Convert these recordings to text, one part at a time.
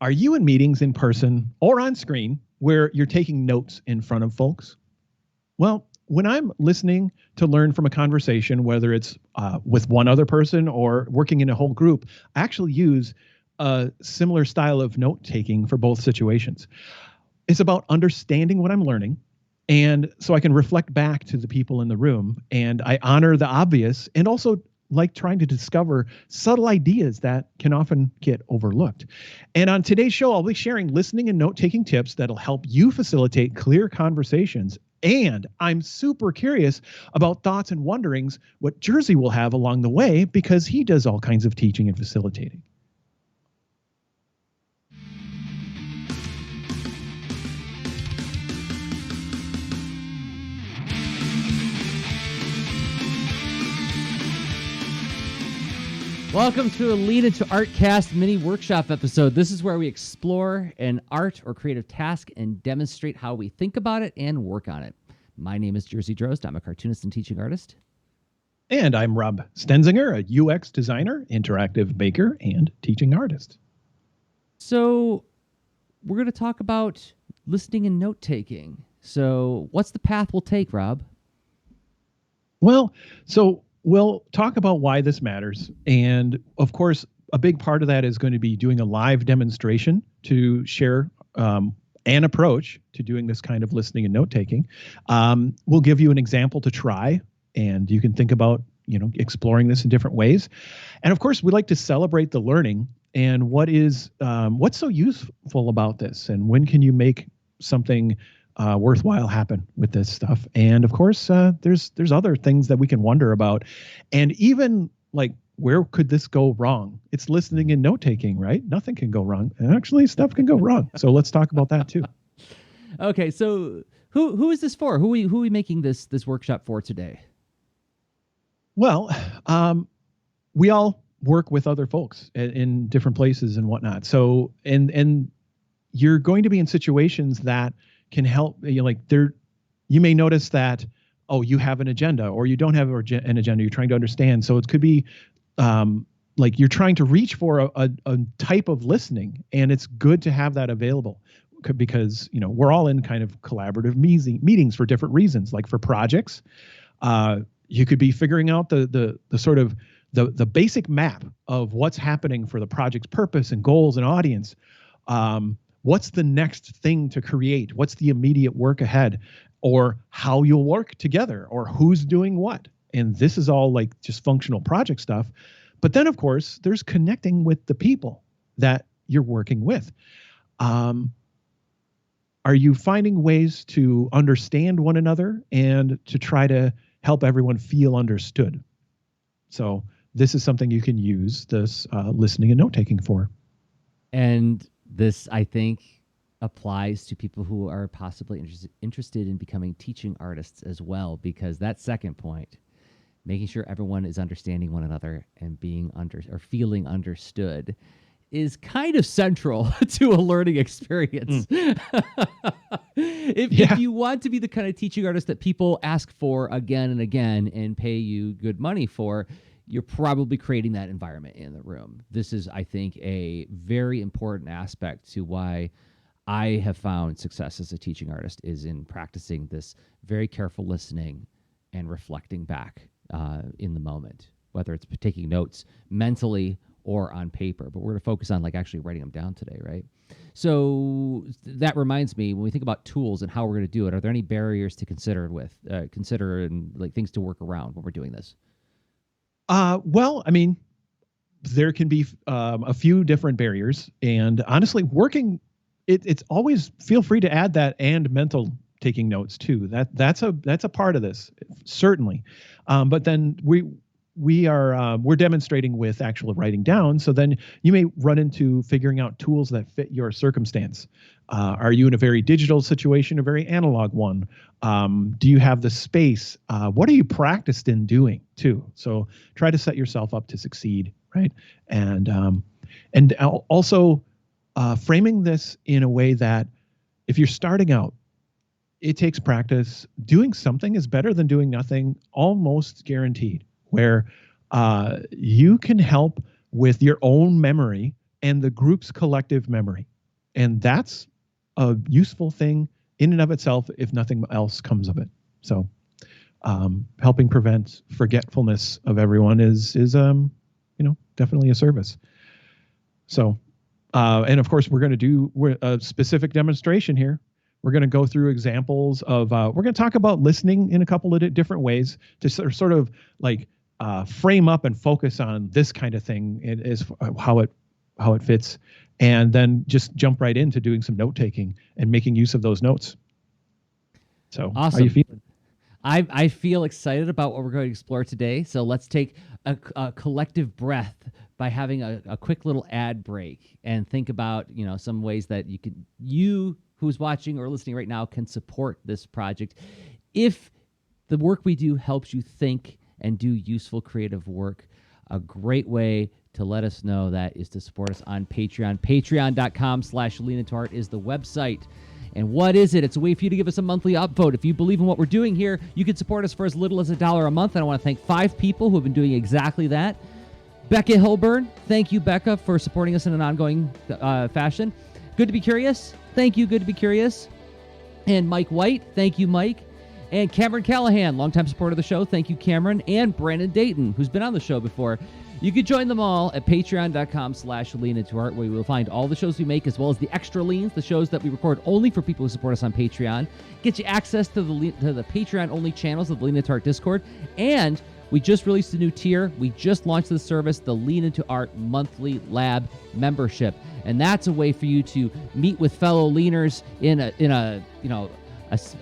Are you in meetings in person or on screen where you're taking notes in front of folks? Well, when I'm listening to learn from a conversation, whether it's with one other person or working in a whole group, I actually use a similar style of note taking for both situations. It's about understanding what I'm learning. And so I can reflect back to the people in the room, and I honor the obvious and also like trying to discover subtle ideas that can often get overlooked. And on today's show, I'll be sharing listening and note-taking tips that'll help you facilitate clear conversations. And I'm super curious about thoughts and wonderings what Jerzy will have along the way, because he does all kinds of teaching and facilitating. Welcome to a Lead Into Artcast mini workshop episode. This is where we explore an art or creative task and demonstrate how we think about it and work on it. My name is Jerzy Drozd. I'm a cartoonist and teaching artist. And I'm Rob Stenzinger, a UX designer, interactive maker, and teaching artist. So we're going to talk about listening and note-taking. So what's the path we'll take, Rob? Well, we'll talk about why this matters. And of course, a big part of that is going to be doing a live demonstration to share an approach to doing this kind of listening and note-taking. We'll give you an example to try, and you can think about, exploring this in different ways. And of course, we like to celebrate the learning and what's so useful about this, and when can you make something worthwhile happen with this stuff. And of course, there's other things that we can wonder about, and even like, where could this go wrong? It's listening and note-taking, right? Nothing can go wrong, and actually stuff can go wrong. So let's talk about that too. Okay, so who is this for? Who are we making this workshop for today? Well, we all work with other folks in different places and whatnot. So and you're going to be in situations that can help. You may notice that, you have an agenda or you don't have an agenda. You're trying to understand. So it could be like you're trying to reach for a type of listening, and it's good to have that available because we're all in kind of collaborative meetings for different reasons. Like for projects, you could be figuring out the sort of the basic map of what's happening for the project's purpose and goals and audience. What's the next thing to create? What's the immediate work ahead, or how you'll work together, or who's doing what? And this is all like just functional project stuff. But then, of course, there's connecting with the people that you're working with. Are you finding ways to understand one another and to try to help everyone feel understood? So this is something you can use this listening and note-taking for. And this, I think, applies to people who are possibly interested in becoming teaching artists as well, because that second point, making sure everyone is understanding one another and being feeling understood, is kind of central to a learning experience. If you want to be the kind of teaching artist that people ask for again and again and pay you good money for, you're probably creating that environment in the room. This is, I think, a very important aspect to why I have found success as a teaching artist, is in practicing this very careful listening and reflecting back in the moment, whether it's taking notes mentally or on paper. But we're going to focus on actually writing them down today, right? So that reminds me, when we think about tools and how we're going to do it, are there any barriers to consider and things to work around when we're doing this? Well, I mean, there can be a few different barriers, and honestly, it's always feel free to add that and mental taking notes too. That's a part of this, certainly. But then we're demonstrating with actual writing down. So then you may run into figuring out tools that fit your circumstance. Are you in a very digital situation, a very analog one? Do you have the space? What are you practiced in doing too? So try to set yourself up to succeed, right? And also framing this in a way that if you're starting out, it takes practice. Doing something is better than doing nothing, almost guaranteed, where you can help with your own memory and the group's collective memory. And that's a useful thing in and of itself if nothing else comes of it. So helping prevent forgetfulness of everyone is definitely a service. So and of course, we're going to do a specific demonstration here. We're going to go through examples of, we're going to talk about listening in a couple of different ways to sort of like frame up and focus on this kind of thing is how it fits. And then just jump right into doing some note taking and making use of those notes. So awesome. How are you feeling? I feel excited about what we're going to explore today. So let's take a collective breath by having a quick little ad break and think about, some ways that you who's watching or listening right now can support this project. If the work we do helps you think and do useful creative work, a great way to let us know that is to support us on Patreon. Patreon.com/LeanIntoArt is the website. And what is it? It's a way for you to give us a monthly upvote. If you believe in what we're doing here, you can support us for as little as $1 a month. And I want to thank 5 people who have been doing exactly that. Becca Hillburn, thank you, Becca, for supporting us in an ongoing fashion. Good to be curious. Thank you, Good to be curious. And Mike White, thank you, Mike. And Cameron Callahan, longtime supporter of the show. Thank you, Cameron. And Brandon Dayton, who's been on the show before. You can join them all at patreon.com/LeanIntoArt, where you will find all the shows we make, as well as the extra leans, the shows that we record only for people who support us on Patreon. Get you access to the Patreon-only channels of the Lean Into Art Discord. And we just released a new tier. We just launched the service, the Lean Into Art Monthly Lab Membership. And that's a way for you to meet with fellow leaners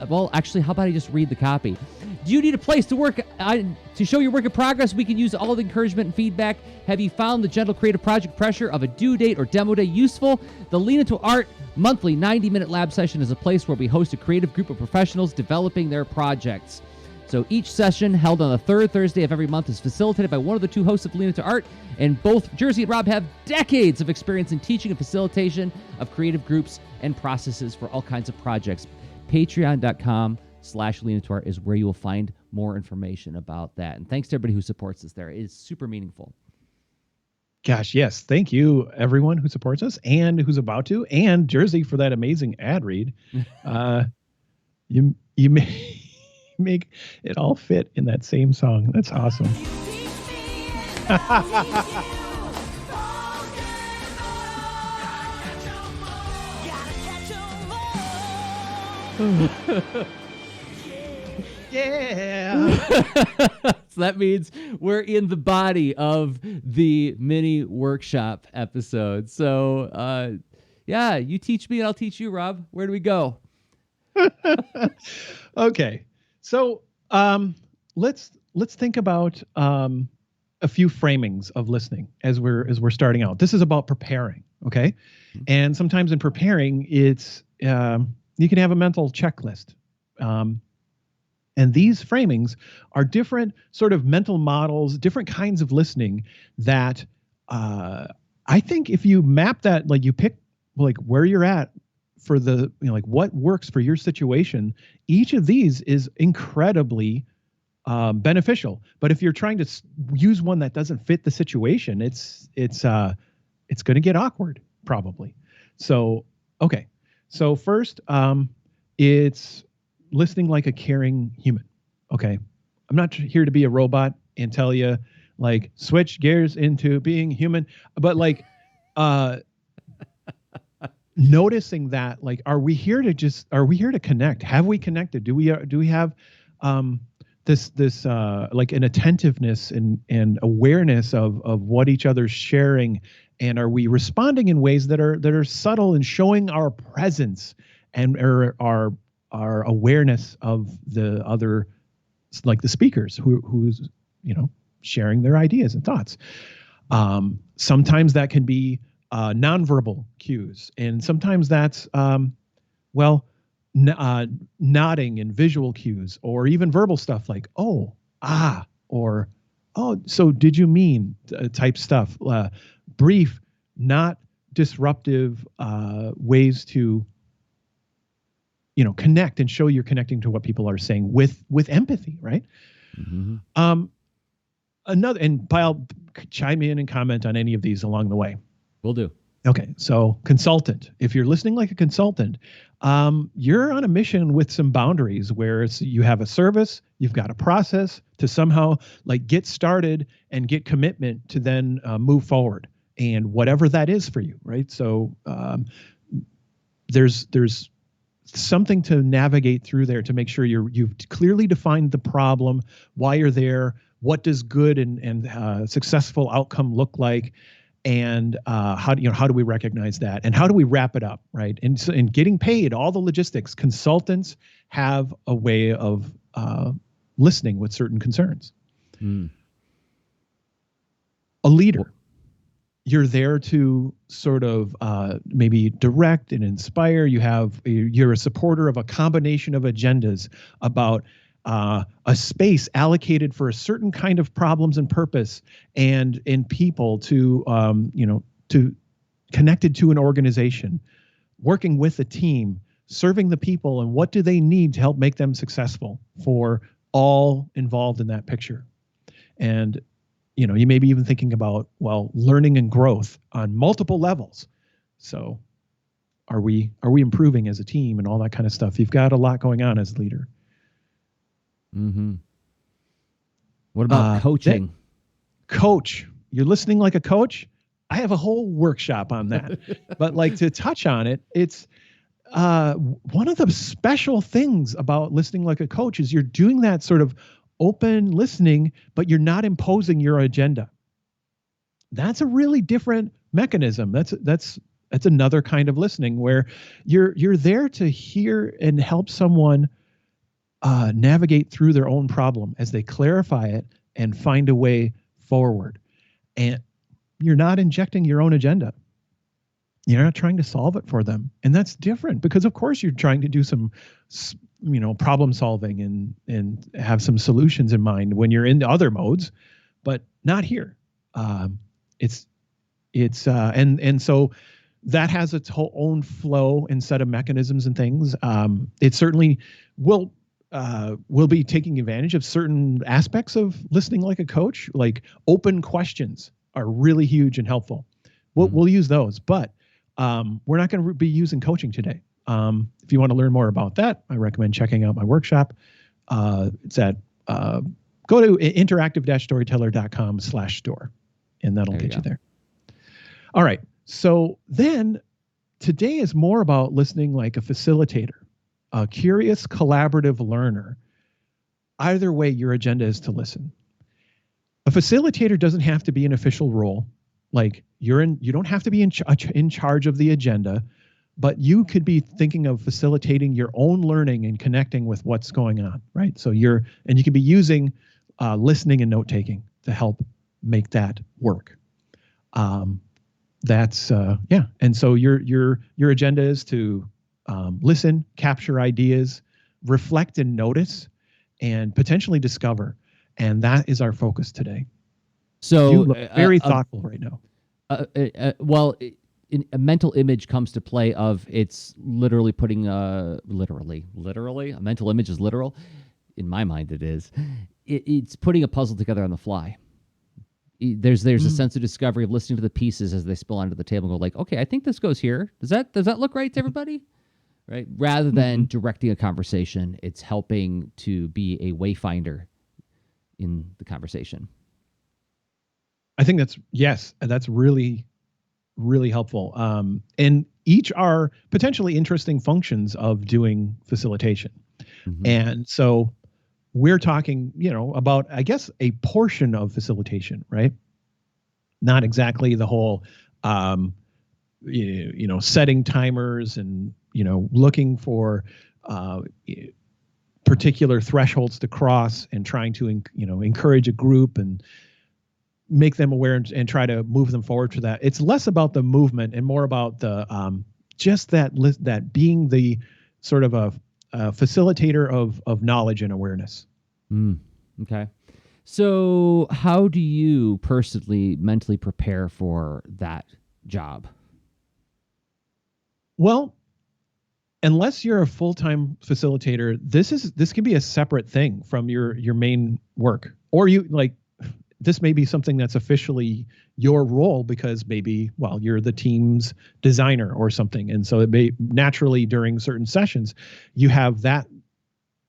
well, actually, how about I just read the copy? Do you need a place to work to show your work in progress? We can use all the encouragement and feedback. Have you found the gentle creative project pressure of a due date or demo day useful? The Lean Into Art monthly 90-minute lab session is a place where we host a creative group of professionals developing their projects. So each session, held on the third Thursday of every month, is facilitated by one of the 2 hosts of Lean Into Art, and both Jerzy and Rob have decades of experience in teaching and facilitation of creative groups and processes for all kinds of projects. Patreon.com/LeanIntoArt is where you will find more information about that. And thanks to everybody who supports us there. It is super meaningful. Gosh, yes. Thank you, everyone who supports us and who's about to, and Jerzy for that amazing ad read. You make it all fit in that same song. That's awesome. Yeah. So that means we're in the body of the mini workshop episode. So, yeah, you teach me and I'll teach you, Rob. Where do we go? Okay. So, let's think about a few framings of listening as we're starting out. This is about preparing, okay? Mm-hmm. And sometimes in preparing, it's you can have a mental checklist. And these framings are different sort of mental models, different kinds of listening that I think if you map that, like you pick like where you're at for the, like what works for your situation, each of these is incredibly beneficial. But if you're trying to use one that doesn't fit the situation, it's going to get awkward probably. So, okay. So first, it's listening like a caring human. Okay. I'm not here to be a robot and tell you like switch gears into being human, but like, noticing that, like, are we here to connect? Have we connected? Do we have, this like an attentiveness and awareness of what each other's sharing? And are we responding in ways that are subtle and showing our presence and our awareness of the other, like the speakers who's sharing their ideas and thoughts. Sometimes that can be nonverbal cues, and sometimes that's nodding and visual cues, or even verbal stuff like oh, ah, or oh, so did you mean type stuff. Brief, not disruptive ways to connect and show you're connecting to what people are saying with empathy, right? Mm-hmm. And I'll chime in and comment on any of these along the way. Will do. Okay, so consultant. If you're listening like a consultant, you're on a mission with some boundaries where you have a service, you've got a process to somehow like get started and get commitment to then move forward, and whatever that is for you, right? So there's something to navigate through there to make sure you've clearly defined the problem, why you're there, what does good and successful outcome look like, and how do we recognize that, and how do we wrap it up, right? And so in getting paid, all the logistics, consultants have a way of listening with certain concerns. Mm. A leader, you're there to sort of maybe direct and inspire. You're a supporter of a combination of agendas about a space allocated for a certain kind of problems and purpose, and in people to connected to an organization, working with a team, serving the people, and what do they need to help make them successful for all involved in that picture. And you may be even thinking about, well, learning and growth on multiple levels. So are we improving as a team and all that kind of stuff? You've got a lot going on as a leader. Mm-hmm. What about coaching? Coach, you're listening like a coach. I have a whole workshop on that. But like to touch on it, it's one of the special things about listening like a coach is you're doing that sort of open listening, but you're not imposing your agenda. That's a really different mechanism. That's another kind of listening where you're there to hear and help someone navigate through their own problem as they clarify it and find a way forward. And you're not injecting your own agenda. You're not trying to solve it for them. And that's different because of course you're trying to do some problem solving and have some solutions in mind when you're in the other modes, but not here. And so that has its whole own flow and set of mechanisms and things. It certainly will be taking advantage of certain aspects of listening like a coach, like open questions are really huge and helpful. We'll use those, but we're not going to be using coaching today. If you want to learn more about that, I recommend checking out my workshop. It's at go to interactive-storyteller.com/store, and that'll get you there. All right. So then today is more about listening like a facilitator, a curious, collaborative learner. Either way, your agenda is to listen. A facilitator doesn't have to be an official role. Like you don't have to be in charge of the agenda, but you could be thinking of facilitating your own learning and connecting with what's going on, right? So you can be using listening and note-taking to help make that work. And so your agenda is to listen, capture ideas, reflect and notice, and potentially discover. And that is our focus today. So you look very thoughtful right now. A mental image comes to play of it's literally putting literally a mental image is literal. In my mind, it is. It's putting a puzzle together on the fly. There's a sense of discovery of listening to the pieces as they spill onto the table and go like, okay, I think this goes here. Does that look right to everybody? Right. Rather than directing a conversation, it's helping to be a wayfinder in the conversation. I think that's really, really helpful. And each are potentially interesting functions of doing facilitation. Mm-hmm. And so we're talking, about, I guess, a portion of facilitation, right? Not exactly the whole, setting timers and, looking for particular thresholds to cross and trying to, encourage a group and make them aware and try to move them forward to that. It's less about the movement and more about the just that being the sort of a facilitator of knowledge and awareness. Okay. So how do you personally mentally prepare for that job? Well, unless you're a full-time facilitator, this can be a separate thing from your main work, or you like this may be something that's officially your role because maybe, well, you're the team's designer or something. And so it may naturally during certain sessions, you have that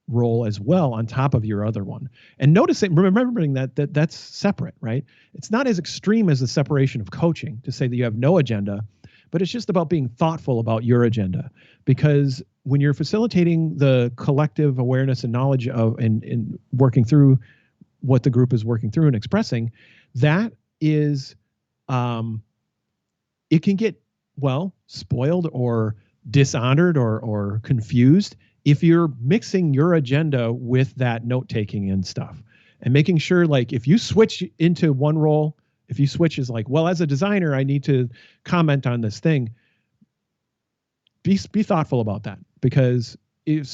role as well on top of your other one. And noticing, remembering that's separate, right? It's not as extreme as the separation of coaching to say that you have no agenda, but it's just about being thoughtful about your agenda. Because when you're facilitating the collective awareness and knowledge of and working through what the group is working through and expressing, that is, it can get, well, spoiled or dishonored or confused if you're mixing your agenda with that note taking and stuff, and making sure, like, if you switch into one role, if you switch is like, well, as a designer, I need to comment on this thing. Be thoughtful about that, because if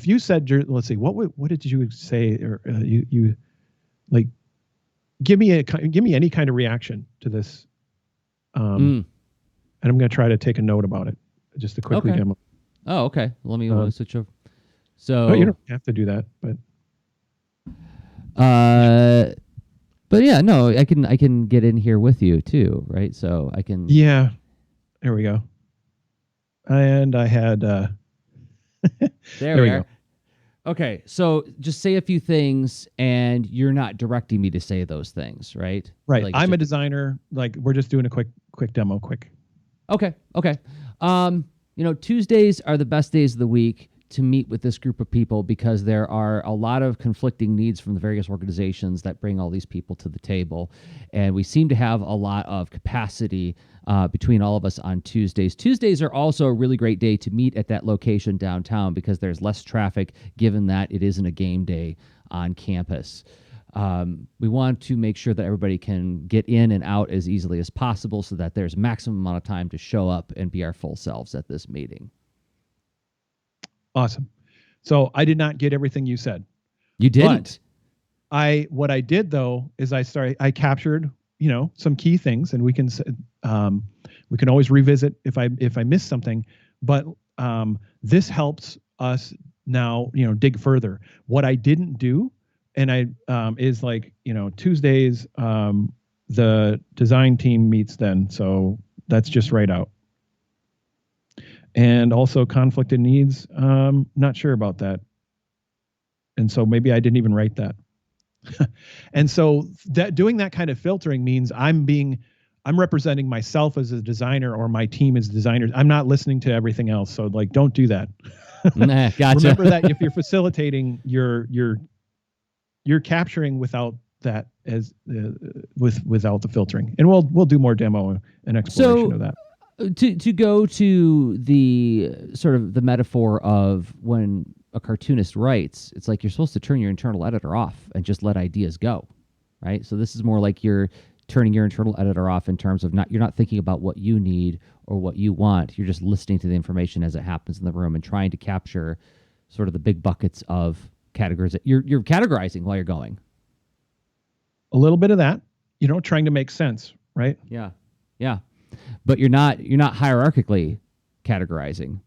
you said, let's see, what did you say, or you like, give me any kind of reaction to this, and I'm going to try to take a note about it just to quickly demo. Oh, okay. Let me switch over. So you don't have to do that, but yeah, no, I can get in here with you too, right? So I can. Yeah, there we go. And I had there we are. Go. Okay, so just say a few things, and you're not directing me to say those things, right? Right. Like, I'm a designer. Like, we're just doing a quick demo. Okay. Tuesdays are the best days of the week to meet with this group of people because there are a lot of conflicting needs from the various organizations that bring all these people to the table. And we seem to have a lot of capacity between all of us on Tuesdays. Tuesdays are also a really great day to meet at that location downtown because there's less traffic, given that it isn't a game day on campus. We want to make sure that everybody can get in and out as easily as possible so that there's maximum amount of time to show up and be our full selves at this meeting. Awesome. So I did not get everything you said. You didn't. What I did though is I captured, some key things, and we can always revisit if I miss something, but this helps us now, dig further. What I didn't do, and I is like, Tuesdays, the design team meets then, so that's just right out. And also conflicted needs, not sure about that. And so maybe I didn't even write that. And so that doing that kind of filtering means I'm representing myself as a designer or my team as designers. I'm not listening to everything else. So like, don't do that. Nah, gotcha. Remember that if you're facilitating, you're capturing without that as without the filtering. And we'll do more demo and exploration of that. To go to the sort of the metaphor of when a cartoonist writes, it's like you're supposed to turn your internal editor off and just let ideas go, right? So this is more like you're turning your internal editor off in terms of you're not thinking about what you need or what you want. You're just listening to the information as it happens in the room and trying to capture sort of the big buckets of categories that you're categorizing while you're going. A little bit of that, trying to make sense, right? Yeah. But you're not hierarchically categorizing.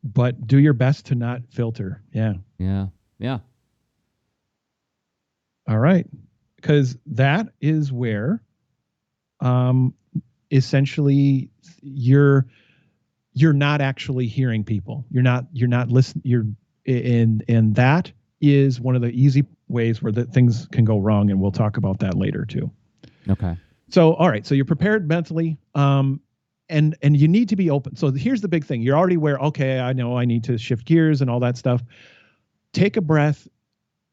But do your best to not filter. Yeah. All right. Because that is where essentially you're not actually hearing people. You're not listening. And that is one of the easy ways where things can go wrong. And we'll talk about that later too. Okay. So, all right. So you're prepared mentally, and you need to be open. So here's the big thing. You're already aware, okay, I know I need to shift gears and all that stuff. Take a breath,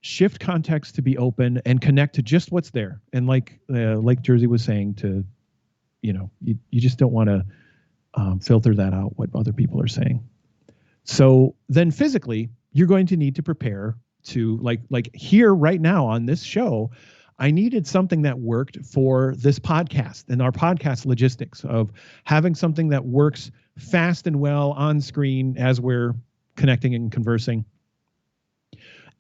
shift context to be open, and connect to just what's there. And like Jerzy was saying, you just don't want to filter that out, what other people are saying. So then physically, you're going to need to prepare to like here right now on this show, I needed something that worked for this podcast and our podcast logistics of having something that works fast and well on screen as we're connecting and conversing.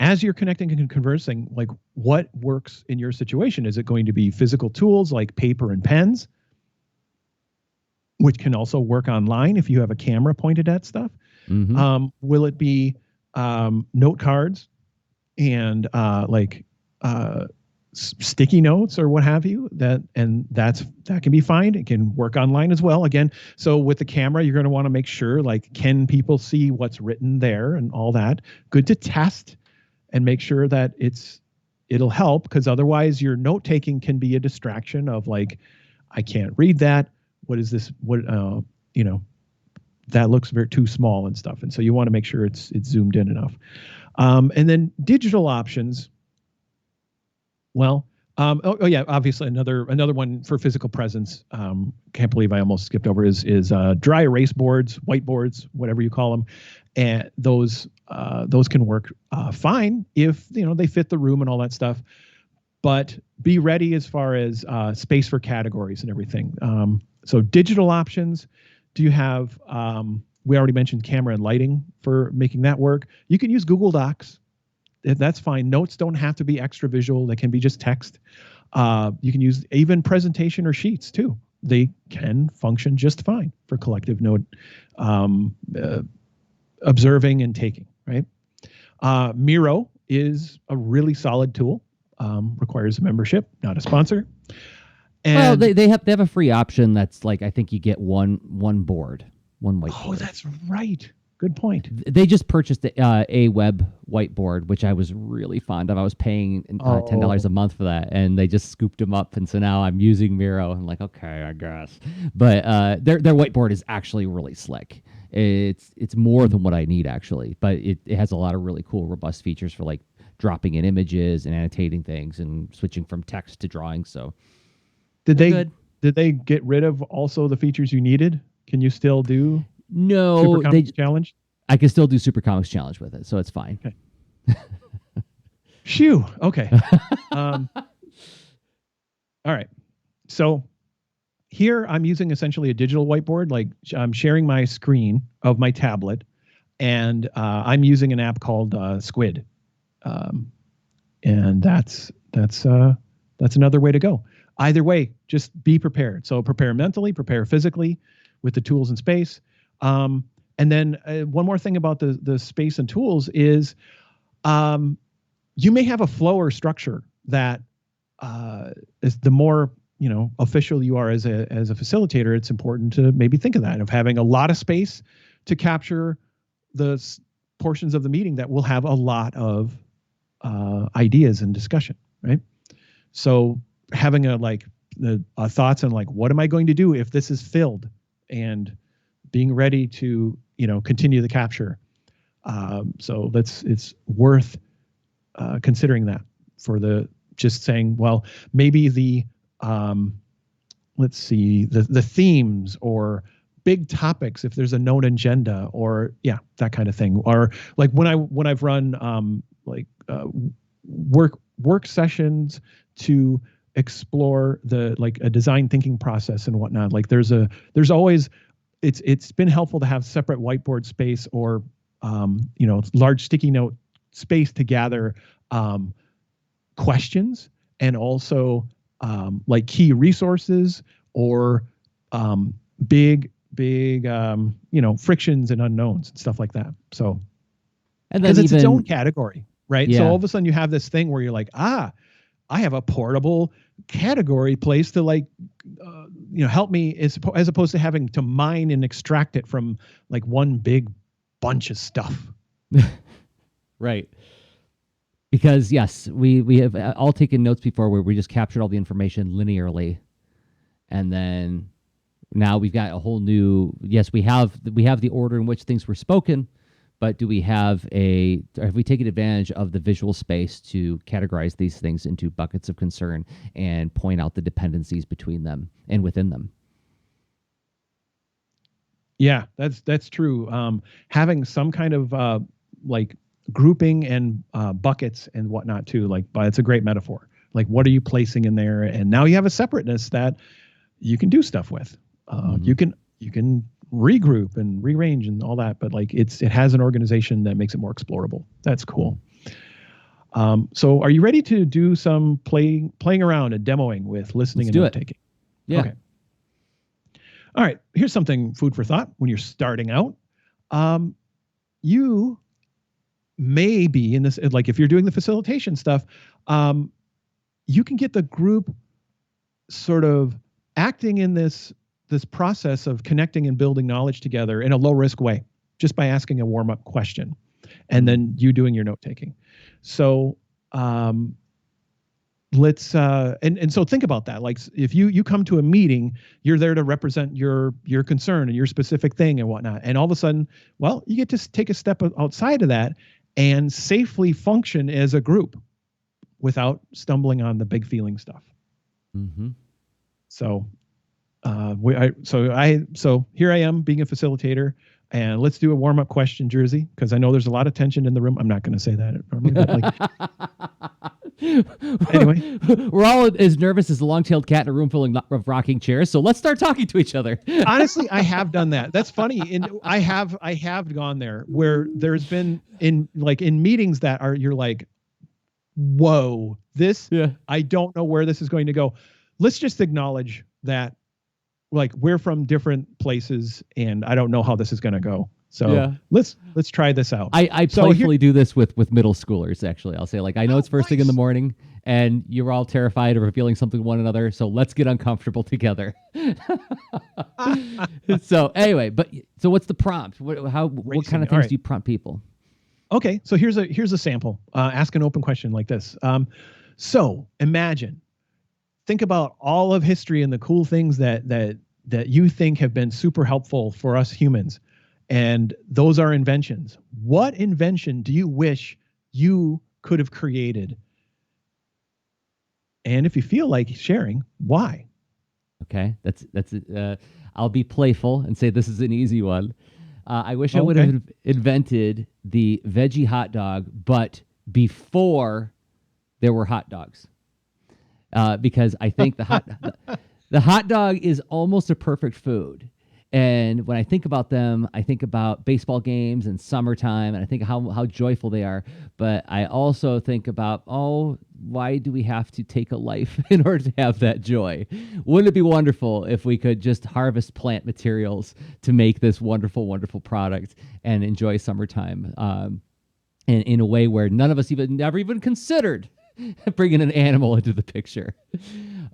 As you're connecting and conversing, like what works in your situation? Is it going to be physical tools like paper and pens, which can also work online if you have a camera pointed at stuff? Mm-hmm. Will it be note cards and sticky notes or what have you, that can be fine. It can work online as well. Again, so with the camera, you're going to want to make sure, like, can people see what's written there and all that. Good to test and make sure that it'll help, because otherwise your note taking can be a distraction of like, I can't read that. What is this? What, that looks very too small and stuff. And so you want to make sure it's zoomed in enough. And then digital options. Well, yeah, obviously another one for physical presence. Can't believe I almost skipped over is dry erase boards, whiteboards, whatever you call them, and those can work fine if they fit the room and all that stuff. But be ready as far as space for categories and everything. So digital options. Do you have? We already mentioned camera and lighting for making that work. You can use Google Docs. That's fine. Notes don't have to be extra visual. They can be just text. You can use even presentation or sheets too. They can function just fine for collective note observing and taking, right? Miro is a really solid tool. Requires a membership, not a sponsor. And well, they have a free option that's like, I think you get one board, one whiteboard. Oh, that's right. Good point. They just purchased a web whiteboard, which I was really fond of. I was paying $10 a month for that, and they just scooped them up. And so now I'm using Miro. I'm like, okay, I guess. But their whiteboard is actually really slick. It's more than what I need, actually. But it has a lot of really cool, robust features for like dropping in images and annotating things and switching from text to drawing. So did they get rid of also the features you needed? Can you still do? No, Super Comics Challenge? I can still do Super Comics Challenge with it, so it's fine. Okay. Phew. Okay. All right. So here I'm using essentially a digital whiteboard. Like, I'm sharing my screen of my tablet, and I'm using an app called Squid, and that's another way to go. Either way, just be prepared. So prepare mentally, prepare physically with the tools and space. And then one more thing about the space and tools is you may have a flow or structure that is the more official you are as a facilitator. It's important to maybe think of that, of having a lot of space to capture the portions of the meeting that will have a lot of ideas and discussion, right? So having thoughts on like, what am I going to do if this is filled, and being ready to continue the capture. So it's worth considering that for just saying, well, maybe the themes or big topics, if there's a known agenda, or that kind of thing. Or like when I've run work sessions to explore a design thinking process and whatnot. Like there's always, it's been helpful to have separate whiteboard space or large sticky note space to gather questions, and also like key resources or big frictions and unknowns and stuff like that. So, and then it's its own category, right? Yeah. So all of a sudden you have this thing where you're like, I have a portable category place to help me, as opposed to having to mine and extract it from like one big bunch of stuff. Right. Because yes, we have all taken notes before where we just captured all the information linearly, and then now we've got a whole new. Yes, we have the order in which things were spoken, but have we taken advantage of the visual space to categorize these things into buckets of concern and point out the dependencies between them and within them? Yeah, that's true. Having some kind of grouping and buckets and whatnot too. But it's a great metaphor. Like, what are you placing in there? And now you have a separateness that you can do stuff with. You can regroup and rearrange and all that, but it has an organization that makes it more explorable. That's cool. So are you ready to do some playing around and demoing with listening and note taking? Yeah. Okay. All right. Here's something food for thought when you're starting out. You may be in this, like if you're doing the facilitation stuff, you can get the group sort of acting in this process of connecting and building knowledge together in a low risk way, just by asking a warm up question, and then you doing your note taking. So let's and so think about that. Like if you come to a meeting, you're there to represent your concern and your specific thing and whatnot, and all of a sudden, well, you get to take a step outside of that and safely function as a group without stumbling on the big feeling stuff. Mm-hmm. So so here I am being a facilitator, and let's do a warm up question, Jerzy, because I know there's a lot of tension in the room. I'm not going to say that normally, but like, anyway, we're all as nervous as a long-tailed cat in a room full of rocking chairs. So let's start talking to each other. Honestly, I have done that. That's funny. And I have gone there where there's been in meetings that you're like, whoa, I don't know where this is going to go. Let's just acknowledge that, like, we're from different places and I don't know how this is going to go. So let's try this out. I playfully do this with middle schoolers. Actually, I'll say, like, I know it's first thing in the morning and you're all terrified of revealing something to one another. So let's get uncomfortable together. So anyway, so what's the prompt? What kind of things do you prompt people? Okay. So here's a sample. Ask an open question like this. So think about all of history and the cool things that you think have been super helpful for us humans. And those are inventions. What invention do you wish you could have created? And if you feel like sharing, why? Okay. That's I'll be playful and say this is an easy one. I wish I would have invented the veggie hot dog, but before there were hot dogs. Because I think the hot dog is almost a perfect food. And when I think about them, I think about baseball games and summertime, and I think how joyful they are. But I also think about, why do we have to take a life in order to have that joy? Wouldn't it be wonderful if we could just harvest plant materials to make this wonderful, wonderful product and enjoy summertime in a way where none of us never even considered bringing an animal into the picture.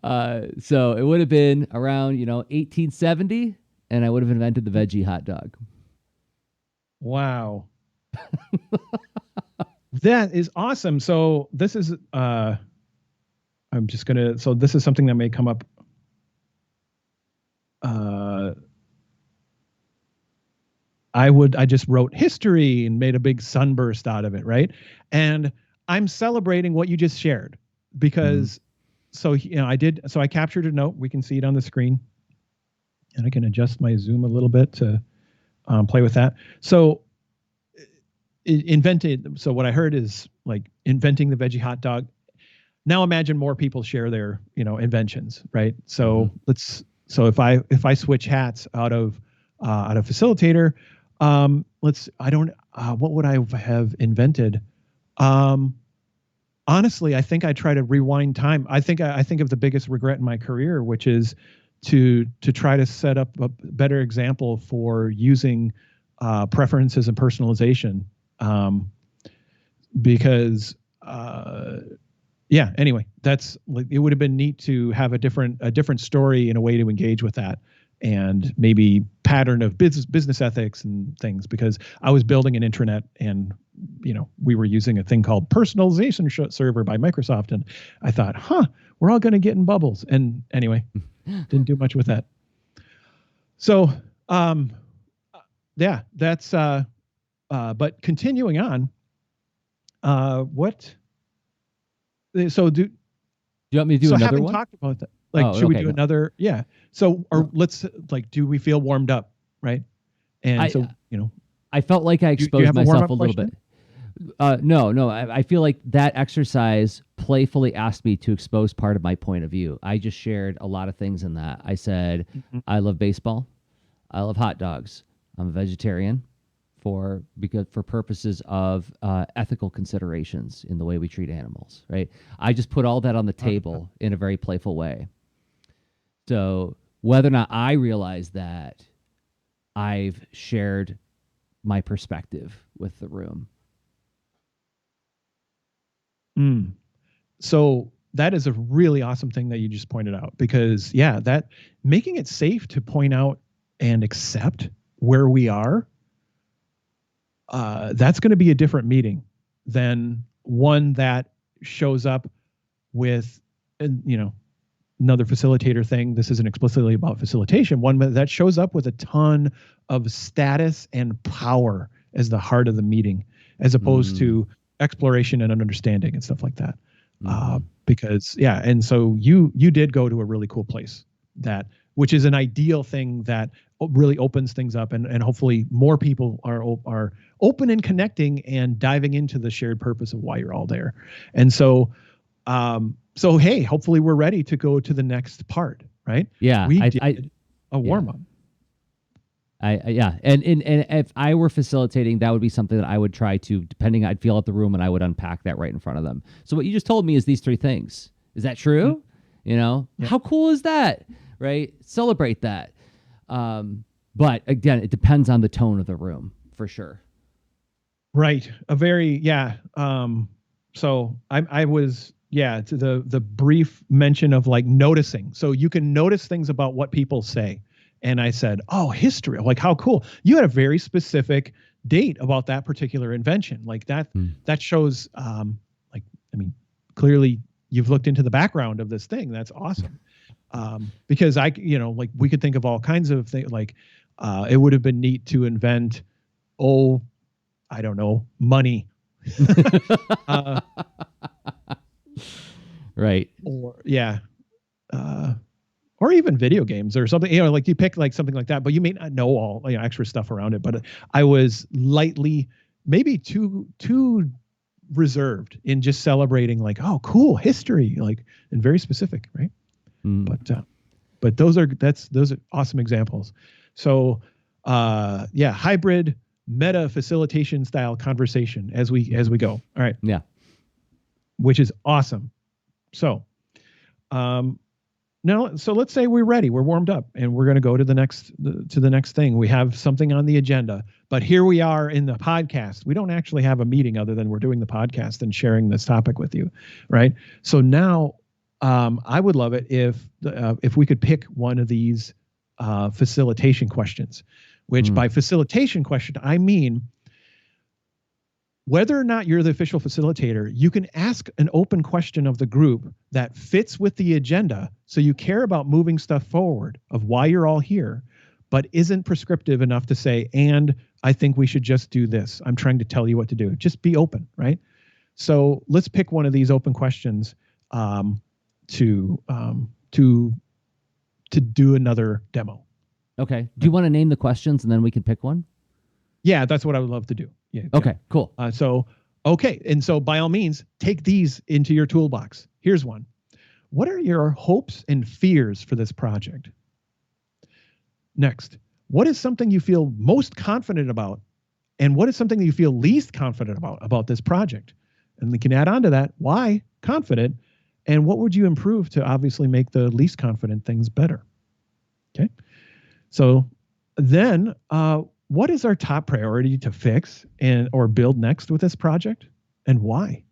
So it would have been around 1870. And I would have invented the veggie hot dog. Wow. That is awesome. So this is, so this is something that may come up. I just wrote history and made a big sunburst out of it. Right. And I'm celebrating what you just shared because, I captured a note. We can see it on the screen. And I can adjust my zoom a little bit to play with that. So so what I heard is like inventing the veggie hot dog. Now imagine more people share their, inventions, right? So if I switch hats out of facilitator, what would I have invented? Honestly, I think I try to rewind time. I think of the biggest regret in my career, which is to try to set up a better example for using preferences and personalization, because anyway, that's like, it would have been neat to have a different story and a way to engage with that, and maybe pattern of business ethics and things, because I was building an intranet and we were using a thing called personalization server by Microsoft, and I thought, we're all going to get in bubbles. And anyway, didn't do much with that. So, that's, but continuing on, do you want me to do another one? Talked about that. Like, should we do another? Yeah. So, or let's do we feel warmed up? Right. And I felt like I exposed myself a little bit. No. I feel like that exercise playfully asked me to expose part of my point of view. I just shared a lot of things in that. I said, I love baseball. I love hot dogs. I'm a vegetarian for purposes of ethical considerations in the way we treat animals, right? I just put all that on the table in a very playful way. So whether or not I realize that, I've shared my perspective with the room. So that is a really awesome thing that you just pointed out, because yeah, that making it safe to point out and accept where we are, that's going to be a different meeting than one that shows up with, you know, another facilitator thing. This isn't explicitly about facilitation. One that shows up with a ton of status and power as the heart of the meeting, as opposed to exploration and understanding and stuff like that. Because yeah, and so you did go to a really cool place, that which is an ideal thing that really opens things up, and hopefully more people are open and connecting and diving into the shared purpose of why you're all there. And so so hey, hopefully we're ready to go to the next part, right? Yeah, We did a warm up. Yeah, and if I were facilitating, that would be something that I would try to, depending, I'd feel out the room and I would unpack that right in front of them. So what you just told me is these three things. Is that true? Mm-hmm. You know, how cool is that? Right? Celebrate that. But again, it depends on the tone of the room for sure. Right. A very, yeah. So I was, yeah, to the brief mention of like noticing. So you can notice things about what people say. And I said, oh, history. Like, how cool. You had a very specific date about that particular invention. Like that shows, like, I mean, clearly you've looked into the background of this thing. That's awesome. Because you know, like we could think of all kinds of things, like it would have been neat to invent, I don't know, money. Right. Or yeah. Or even video games or something, you know, like you pick like something like that, but you may not know all, you know, extra stuff around it. But I was lightly, maybe too reserved in just celebrating like, oh, cool history, like, and very specific, right? But those are awesome examples. So yeah, hybrid meta facilitation style conversation as we go. All right. Yeah. Which is awesome. So now, so let's say we're ready, we're warmed up, and we're going to go to the next thing. We have something on the agenda, but here we are in the podcast. We don't actually have a meeting other than we're doing the podcast and sharing this topic with you, right? So now, I would love it if we could pick one of these facilitation questions, which by facilitation question, I mean whether or not you're the official facilitator, you can ask an open question of the group that fits with the agenda. So you care about moving stuff forward of why you're all here, but isn't prescriptive enough to say, and I think we should just do this. I'm trying to tell you what to do. Just be open, right? So let's pick one of these open questions to do another demo. Okay. Do you want to name the questions and then we can pick one? Yeah, that's what I would love to do. Yeah. Okay, cool. Okay. And so by all means, take these into your toolbox. Here's one. What are your hopes and fears for this project? Next, what is something you feel most confident about? And what is something that you feel least confident about this project? And we can add on to that, why confident? And what would you improve to obviously make the least confident things better? Okay. So then, what is our top priority to fix or build next with this project, and why?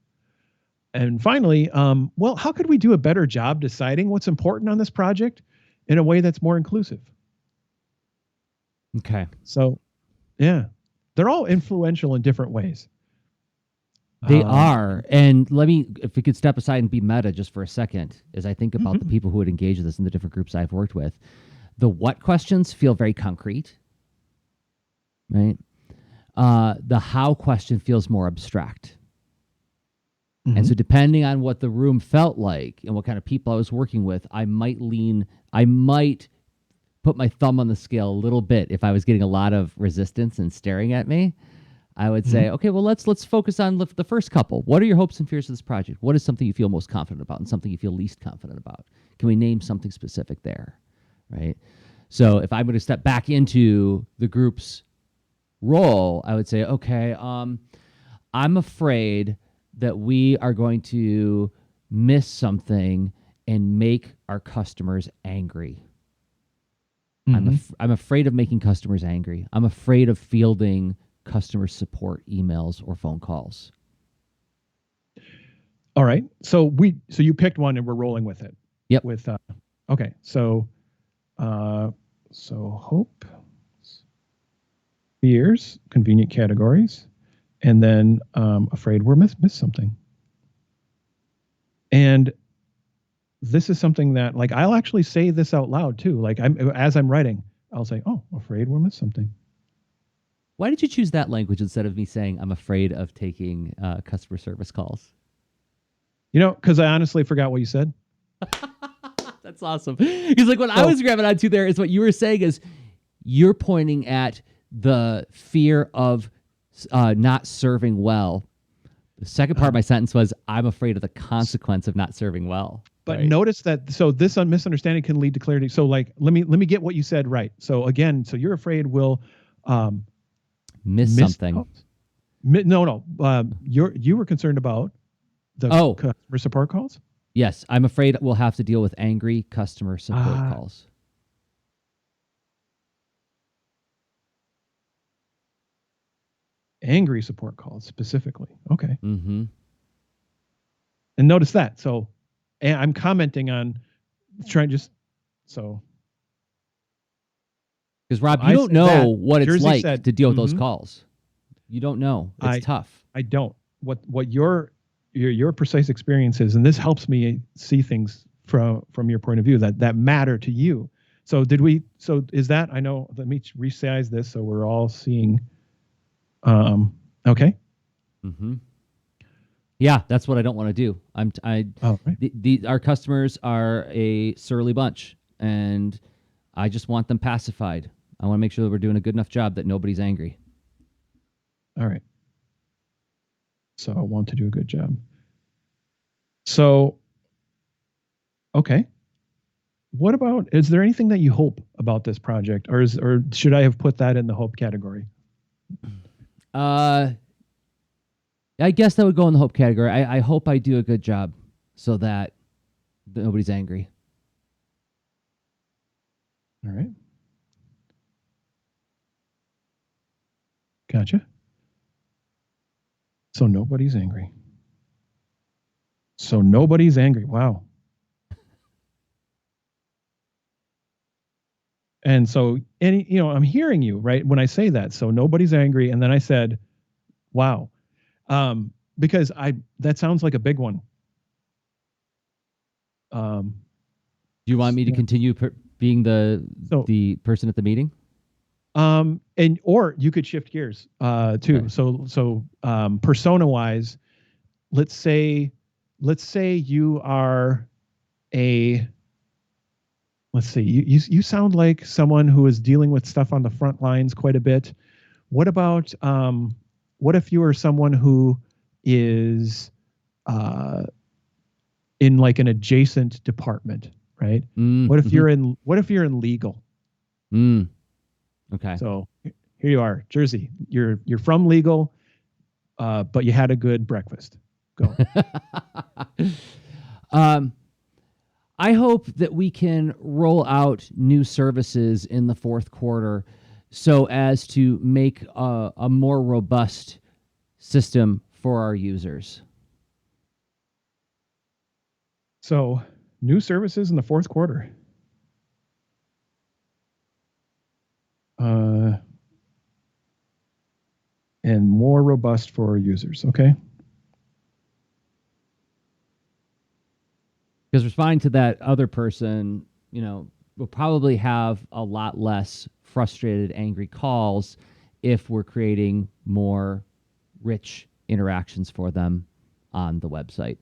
And finally, well, how could we do a better job deciding what's important on this project in a way that's more inclusive? Okay. So, yeah, they're all influential in different ways. They are. And if we could step aside and be meta just for a second, as I think about the people who would engage with this in the different groups I've worked with, the what questions feel very concrete. Right. The how question feels more abstract. And so depending on what the room felt like and what kind of people I was working with, I might put my thumb on the scale a little bit. If I was getting a lot of resistance and staring at me, I would say, okay, well, let's focus on the first couple. What are your hopes and fears of this project? What is something you feel most confident about and something you feel least confident about? Can we name something specific there? Right. So if I'm going to step back into the group's role, I would say, okay, I'm afraid that we are going to miss something and make our customers angry. I'm afraid of making customers angry. I'm afraid of fielding customer support emails or phone calls. All right. So you picked one and we're rolling with it. Yep. With okay. So hope, fears, convenient categories, and then afraid we're miss something. And this is something that like I'll actually say this out loud too. Like as I'm writing, I'll say, "Oh, afraid we'll miss something." Why did you choose that language instead of me saying I'm afraid of taking customer service calls? Because I honestly forgot what you said. That's awesome. Because like what I was grabbing onto there is what you were saying is you're pointing at the fear of not serving well. The second part of my sentence was I'm afraid of the consequence of not serving well. But right? notice that this misunderstanding can lead to clarity. So like let me get what you said right. So again, so you're afraid we'll miss something. No. You were concerned about the customer support calls? Yes, I'm afraid we'll have to deal with angry customer support calls. Angry support calls specifically. Okay. Mm-hmm. And notice that. So I'm commenting on trying just so. Because Rob, you don't know what it's like to deal with those calls. You don't know. It's tough. I don't. What your precise experience is, and this helps me see things from your point of view that matter to you. So is that, I know, let me resize this so we're all seeing. Okay. Mm-hmm. Yeah, that's what I don't want to do. Right. Our customers are a surly bunch, and I just want them pacified. I want to make sure that we're doing a good enough job that nobody's angry. All right. So I want to do a good job. So, okay. What about, is there anything that you hope about this project, or should I have put that in the hope category? I guess that would go in the hope category. I hope I do a good job so that nobody's angry. All right. Gotcha. So nobody's angry. Wow. And so I'm hearing you, right? When I say that, so nobody's angry. And then I said, wow. Because that sounds like a big one. Do you want me to continue being the person at the meeting? Or you could shift gears too. Okay. So persona wise, let's say you are you sound like someone who is dealing with stuff on the front lines quite a bit. What about what if you are someone who is in like an adjacent department, right? What if you're in legal? Okay. So here you are, Jerzy. You're from legal, but you had a good breakfast. Go. I hope that we can roll out new services in the fourth quarter so as to make a more robust system for our users. So new services in the fourth quarter. And more robust for our users. Okay. Because responding to that other person, we'll probably have a lot less frustrated, angry calls if we're creating more rich interactions for them on the website.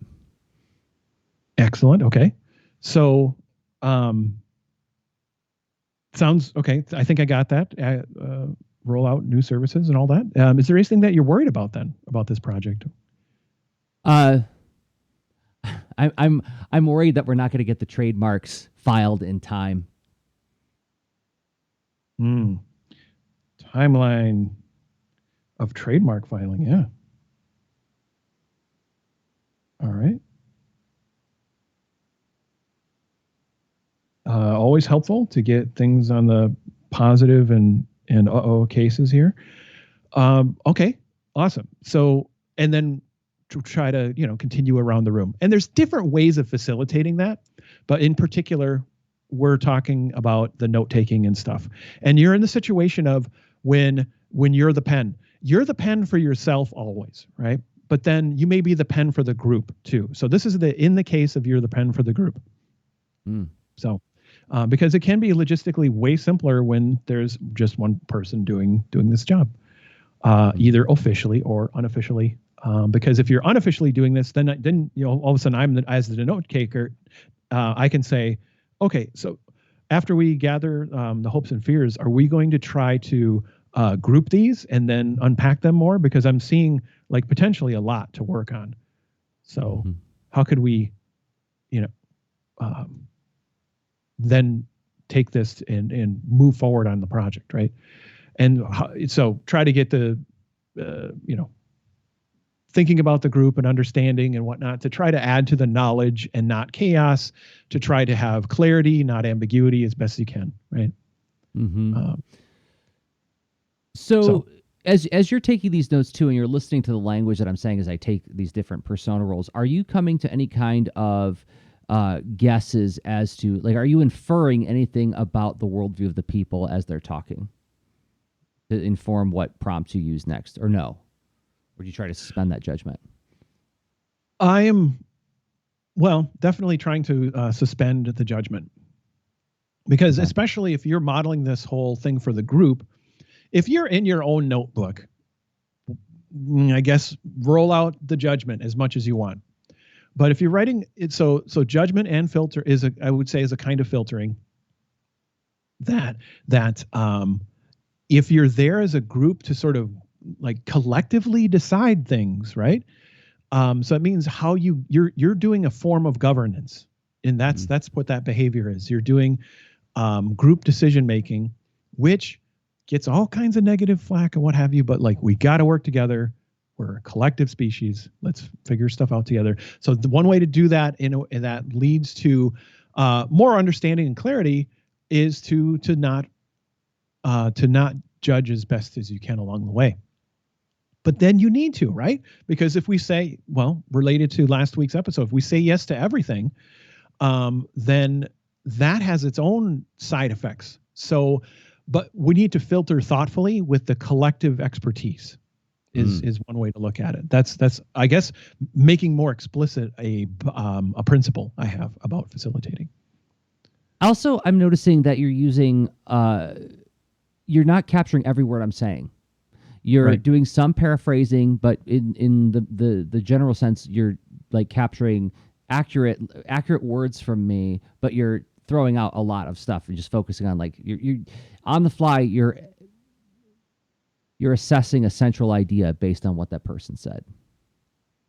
Excellent. Okay. So, sounds okay. I think I got that. Roll out new services and all that. Is there anything that you're worried about then about this project? I'm worried that we're not going to get the trademarks filed in time. Timeline of trademark filing. Yeah. All right. Always helpful to get things on the positive and cases here. Okay. Awesome. So, and then to try to, continue around the room. And there's different ways of facilitating that, but in particular, we're talking about the note taking and stuff. And you're in the situation of when you're the pen for yourself always, right? But then you may be the pen for the group too. So this is in the case of you're the pen for the group. So, because it can be logistically way simpler when there's just one person doing this job, either officially or unofficially. Because if you're unofficially doing this, then all of a sudden as the note taker, I can say, okay, so after we gather the hopes and fears, are we going to try to group these and then unpack them more? Because I'm seeing like potentially a lot to work on. So how could we, then take this and move forward on the project, right? And so try to get the, thinking about the group and understanding and whatnot to try to add to the knowledge and not chaos, to try to have clarity, not ambiguity as best you can, right? So as you're taking these notes too, and you're listening to the language that I'm saying as I take these different persona roles, are you coming to any kind of guesses as to, like, are you inferring anything about the worldview of the people as they're talking to inform what prompts you use next, or no? Or do you try to suspend that judgment? I am, definitely trying to suspend the judgment, because especially if you're modeling this whole thing for the group, if you're in your own notebook, I guess roll out the judgment as much as you want. But if you're writing it, so judgment and filter I would say is a kind of filtering that if you're there as a group to sort of like collectively decide things, right? So it means how you're doing a form of governance, and that's what that behavior is. You're doing group decision making, which gets all kinds of negative flack and what have you. But like, we got to work together. We're a collective species. Let's figure stuff out together. So the one way to do that, and that leads to more understanding and clarity, is to not judge as best as you can along the way. But then you need to, right? Because if we say, related to last week's episode, if we say yes to everything, then that has its own side effects. So, but we need to filter thoughtfully with the collective expertise. Is one way to look at it. That's I guess making more explicit a principle I have about facilitating. Also, I'm noticing that you're using you're not capturing every word I'm saying. You're doing some paraphrasing, but in the general sense, you're like capturing accurate words from me, but you're throwing out a lot of stuff and just focusing on, like, you're on the fly. You're assessing a central idea based on what that person said.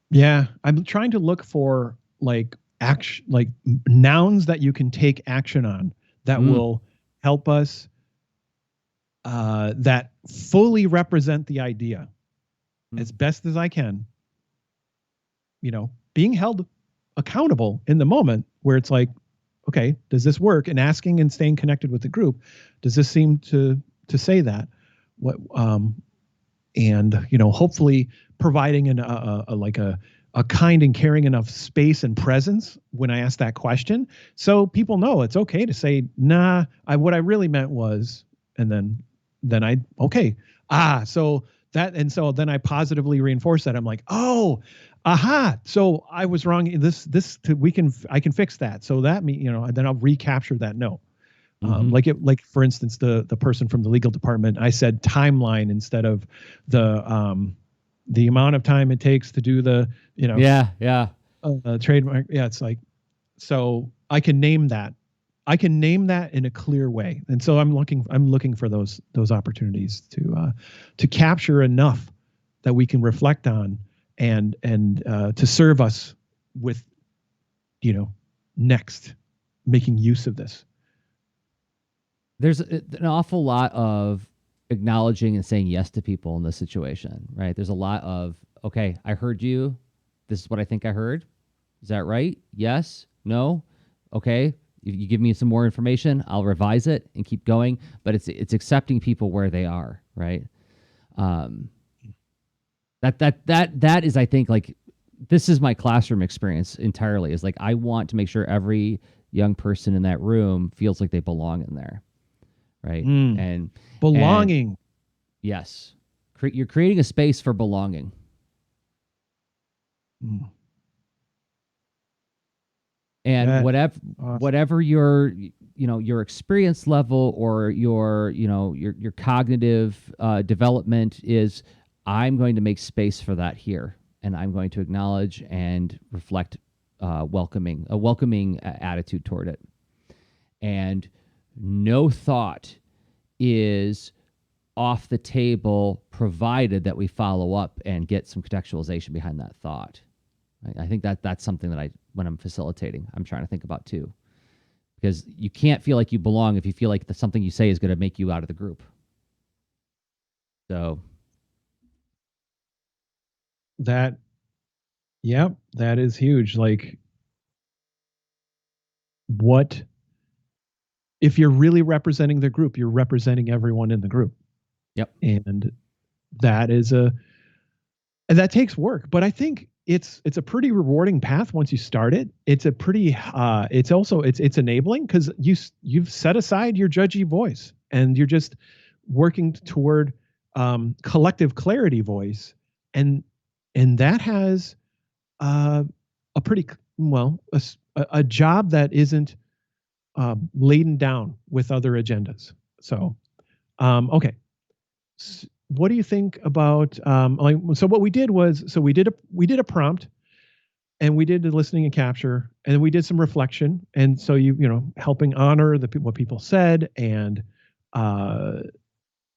Yeah, I'm trying to look for like action, like nouns that you can take action on that will help us that fully represent the idea as best as I can. Being held accountable in the moment where it's like, okay, does this work? And asking and staying connected with the group, does this seem to say that? What and hopefully providing a kind and caring enough space and presence when I ask that question, so people know it's okay to say, nah, what I really meant was, and then I so then I positively reinforce that. I'm like, oh, aha, so I was wrong. I can fix that. So that then I'll recapture that note. Like for instance, the person from the legal department, I said timeline instead of the amount of time it takes to do the trademark. Yeah, it's like, so I can name that. I can name that in a clear way, and so I'm looking for those opportunities to capture enough that we can reflect on and to serve us with next making use of this. There's an awful lot of acknowledging and saying yes to people in this situation, right? There's a lot of, okay, I heard you. This is what I think I heard. Is that right? Yes? No? Okay. If you give me some more information, I'll revise it and keep going. But it's accepting people where they are, right? That is, I think, like, this is my classroom experience entirely, is like, I want to make sure every young person in that room feels like they belong in there. Right. Mm. And Belonging. yes, you're creating a space for belonging. Mm. And That, whatever your, your experience level or your, your cognitive development is, I'm going to make space for that here, and I'm going to acknowledge and reflect a welcoming attitude toward it. And no thought is off the table, provided that we follow up and get some contextualization behind that thought. I think that's something that when I'm facilitating, I'm trying to think about too, because you can't feel like you belong if you feel like something you say is going to make you out of the group. So that is huge. Like, what if you're really representing the group? You're representing everyone in the group. Yep. And that takes work, but I think it's a pretty rewarding path once you start it. It's a pretty it's enabling, because you've set aside your judgy voice and you're just working toward collective clarity voice, and that has a pretty a job that isn't laden down with other agendas. So okay. What do you think about so what we did was, we did a prompt, and we did the listening and capture, and then we did some reflection, and so helping honor what people said, and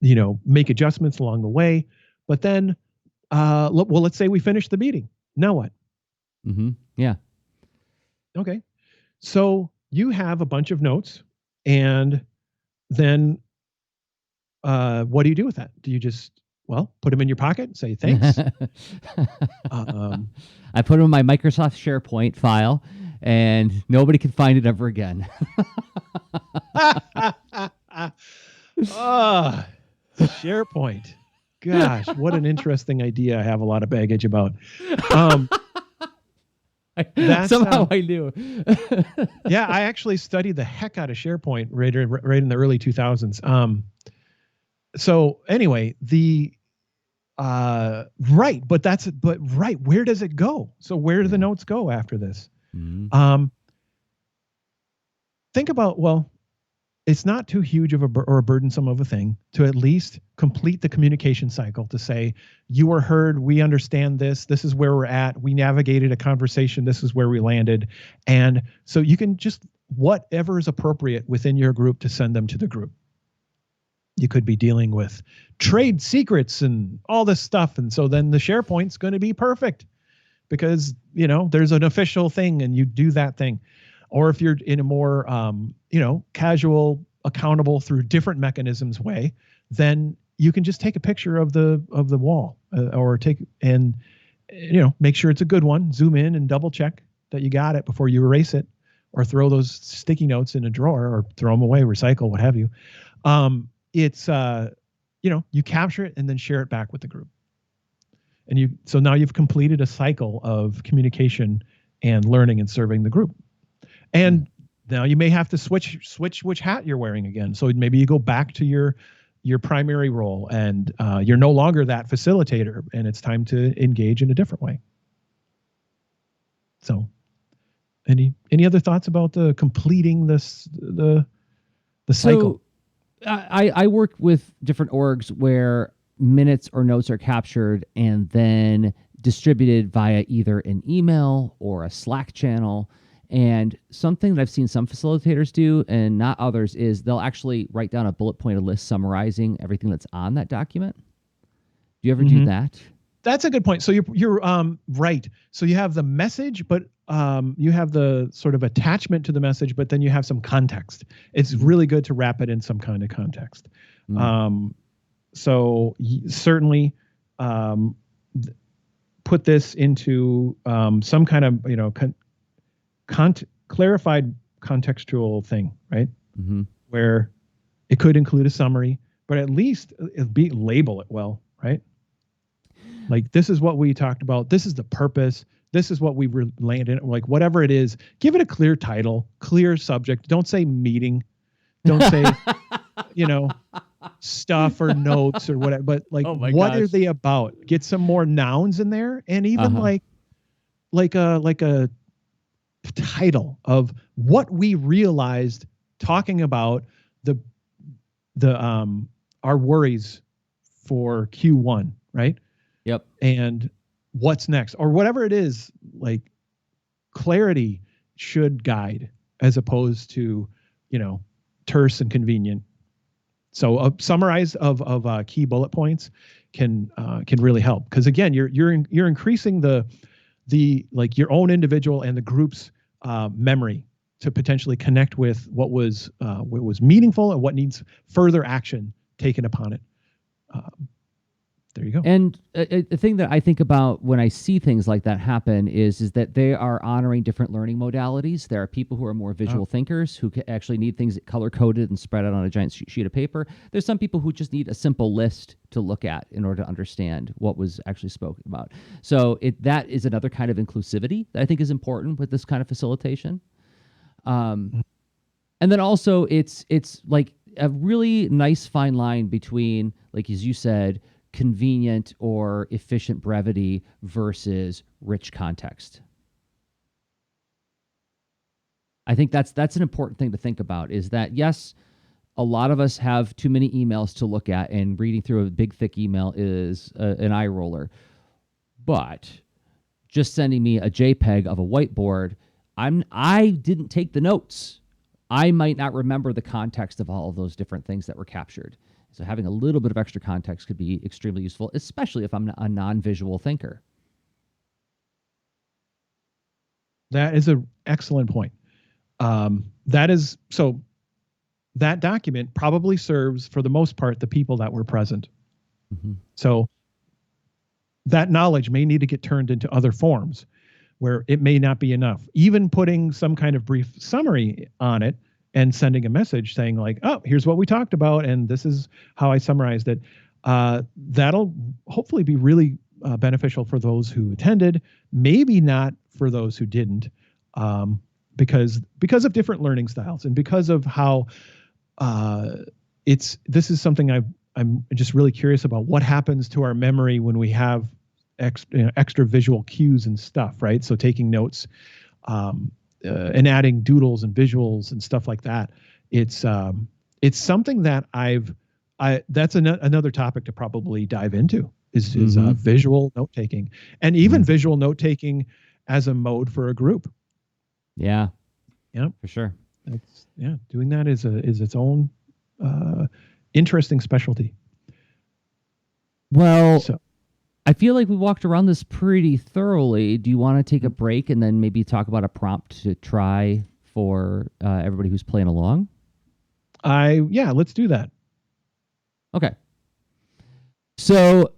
make adjustments along the way. But then let's say we finish the meeting. Now what? Mm-hmm. Yeah. Okay. So you have a bunch of notes, and then what do you do with that? Do you just, put them in your pocket and say thanks? I put them in my Microsoft SharePoint file, and nobody can find it ever again. SharePoint. Gosh, what an interesting idea. I have a lot of baggage about. Somehow I knew. Yeah, I actually studied the heck out of SharePoint right in the early 2000s. So anyway, right, where does it go? So where do the notes go after this? Mm-hmm. Think about, it's not too huge of a burdensome of a thing to at least complete the communication cycle, to say, you were heard, we understand this is where we're at, we navigated a conversation, this is where we landed. And so you can just, whatever is appropriate within your group, to send them to the group. You could be dealing with trade secrets and all this stuff. And so then the SharePoint's going to be perfect, because, there's an official thing and you do that thing. Or if you're in a more, casual, accountable through different mechanisms way, then you can just take a picture of the wall, or make sure it's a good one, zoom in and double check that you got it before you erase it, or throw those sticky notes in a drawer, or throw them away, recycle, what have you. It's you capture it and then share it back with the group. And so now you've completed a cycle of communication and learning and serving the group. And now you may have to switch which hat you're wearing again. So maybe you go back to your primary role, and you're no longer that facilitator, and it's time to engage in a different way. So any other thoughts about completing the cycle? So I work with different orgs where minutes or notes are captured and then distributed via either an email or a Slack channel. And something that I've seen some facilitators do and not others is they'll actually write down a bullet pointed list summarizing everything that's on that document. Do you ever do that? That's a good point. So you're right. So you have the message, but you have the sort of attachment to the message, but then you have some context. It's really good to wrap it in some kind of context. So certainly put this into some kind of clarified contextual thing, right? Where it could include a summary, but at least label it well, right? Like, this is what we talked about. This is the purpose. this is what we landed, like whatever it is, give it a clear title, clear subject. Don't say meeting. Don't say, you know, stuff or notes or whatever, but like, Oh my what are gosh. they about? Get some more nouns in there, and even Uh-huh. like a title of what we realized talking about the our worries for Q1, right? Yep. And what's next, or whatever it is. Like, clarity should guide as opposed to, you know, terse and convenient. So a summarize of key bullet points can really help, because again, you're increasing the like your own individual and the group's memory to potentially connect with what was meaningful and what needs further action taken upon it. There you go. And a thing that I think about when I see things like that happen is that they are honoring different learning modalities. There are people who are more visual thinkers who actually need things color coded and spread out on a giant sheet of paper. There's some people who just need a simple list to look at in order to understand what was actually spoken about. So that is another kind of inclusivity that I think is important with this kind of facilitation. And then also it's like a really nice fine line between, like as you said, convenient or efficient brevity versus rich context. I think that's an important thing to think about, is that yes, a lot of us have too many emails to look at, and reading through a big thick email is an eye roller. But just sending me a JPEG of a whiteboard, I didn't take the notes. I might not remember the context of all of those different things that were captured. So having a little bit of extra context could be extremely useful, especially if I'm a non-visual thinker. That is an excellent point. That document probably serves, for the most part, the people that were present. Mm-hmm. So that knowledge may need to get turned into other forms where it may not be enough. Even putting some kind of brief summary on it and sending a message saying like, oh, here's what we talked about, and this is how I summarized it. That'll hopefully be really beneficial for those who attended, maybe not for those who didn't, because of different learning styles and because of how this is something I'm just really curious about. What happens to our memory when we have extra visual cues and stuff, right? So taking notes, and adding doodles and visuals and stuff like that. It's something that that's another topic to probably dive into is visual note taking, and even visual note taking as a mode for a group. Yeah. Yeah, for sure. Doing that is its own interesting specialty. Well, I feel like we walked around this pretty thoroughly. Do you want to take a break and then maybe talk about a prompt to try for everybody who's playing along? Let's do that. Okay. So,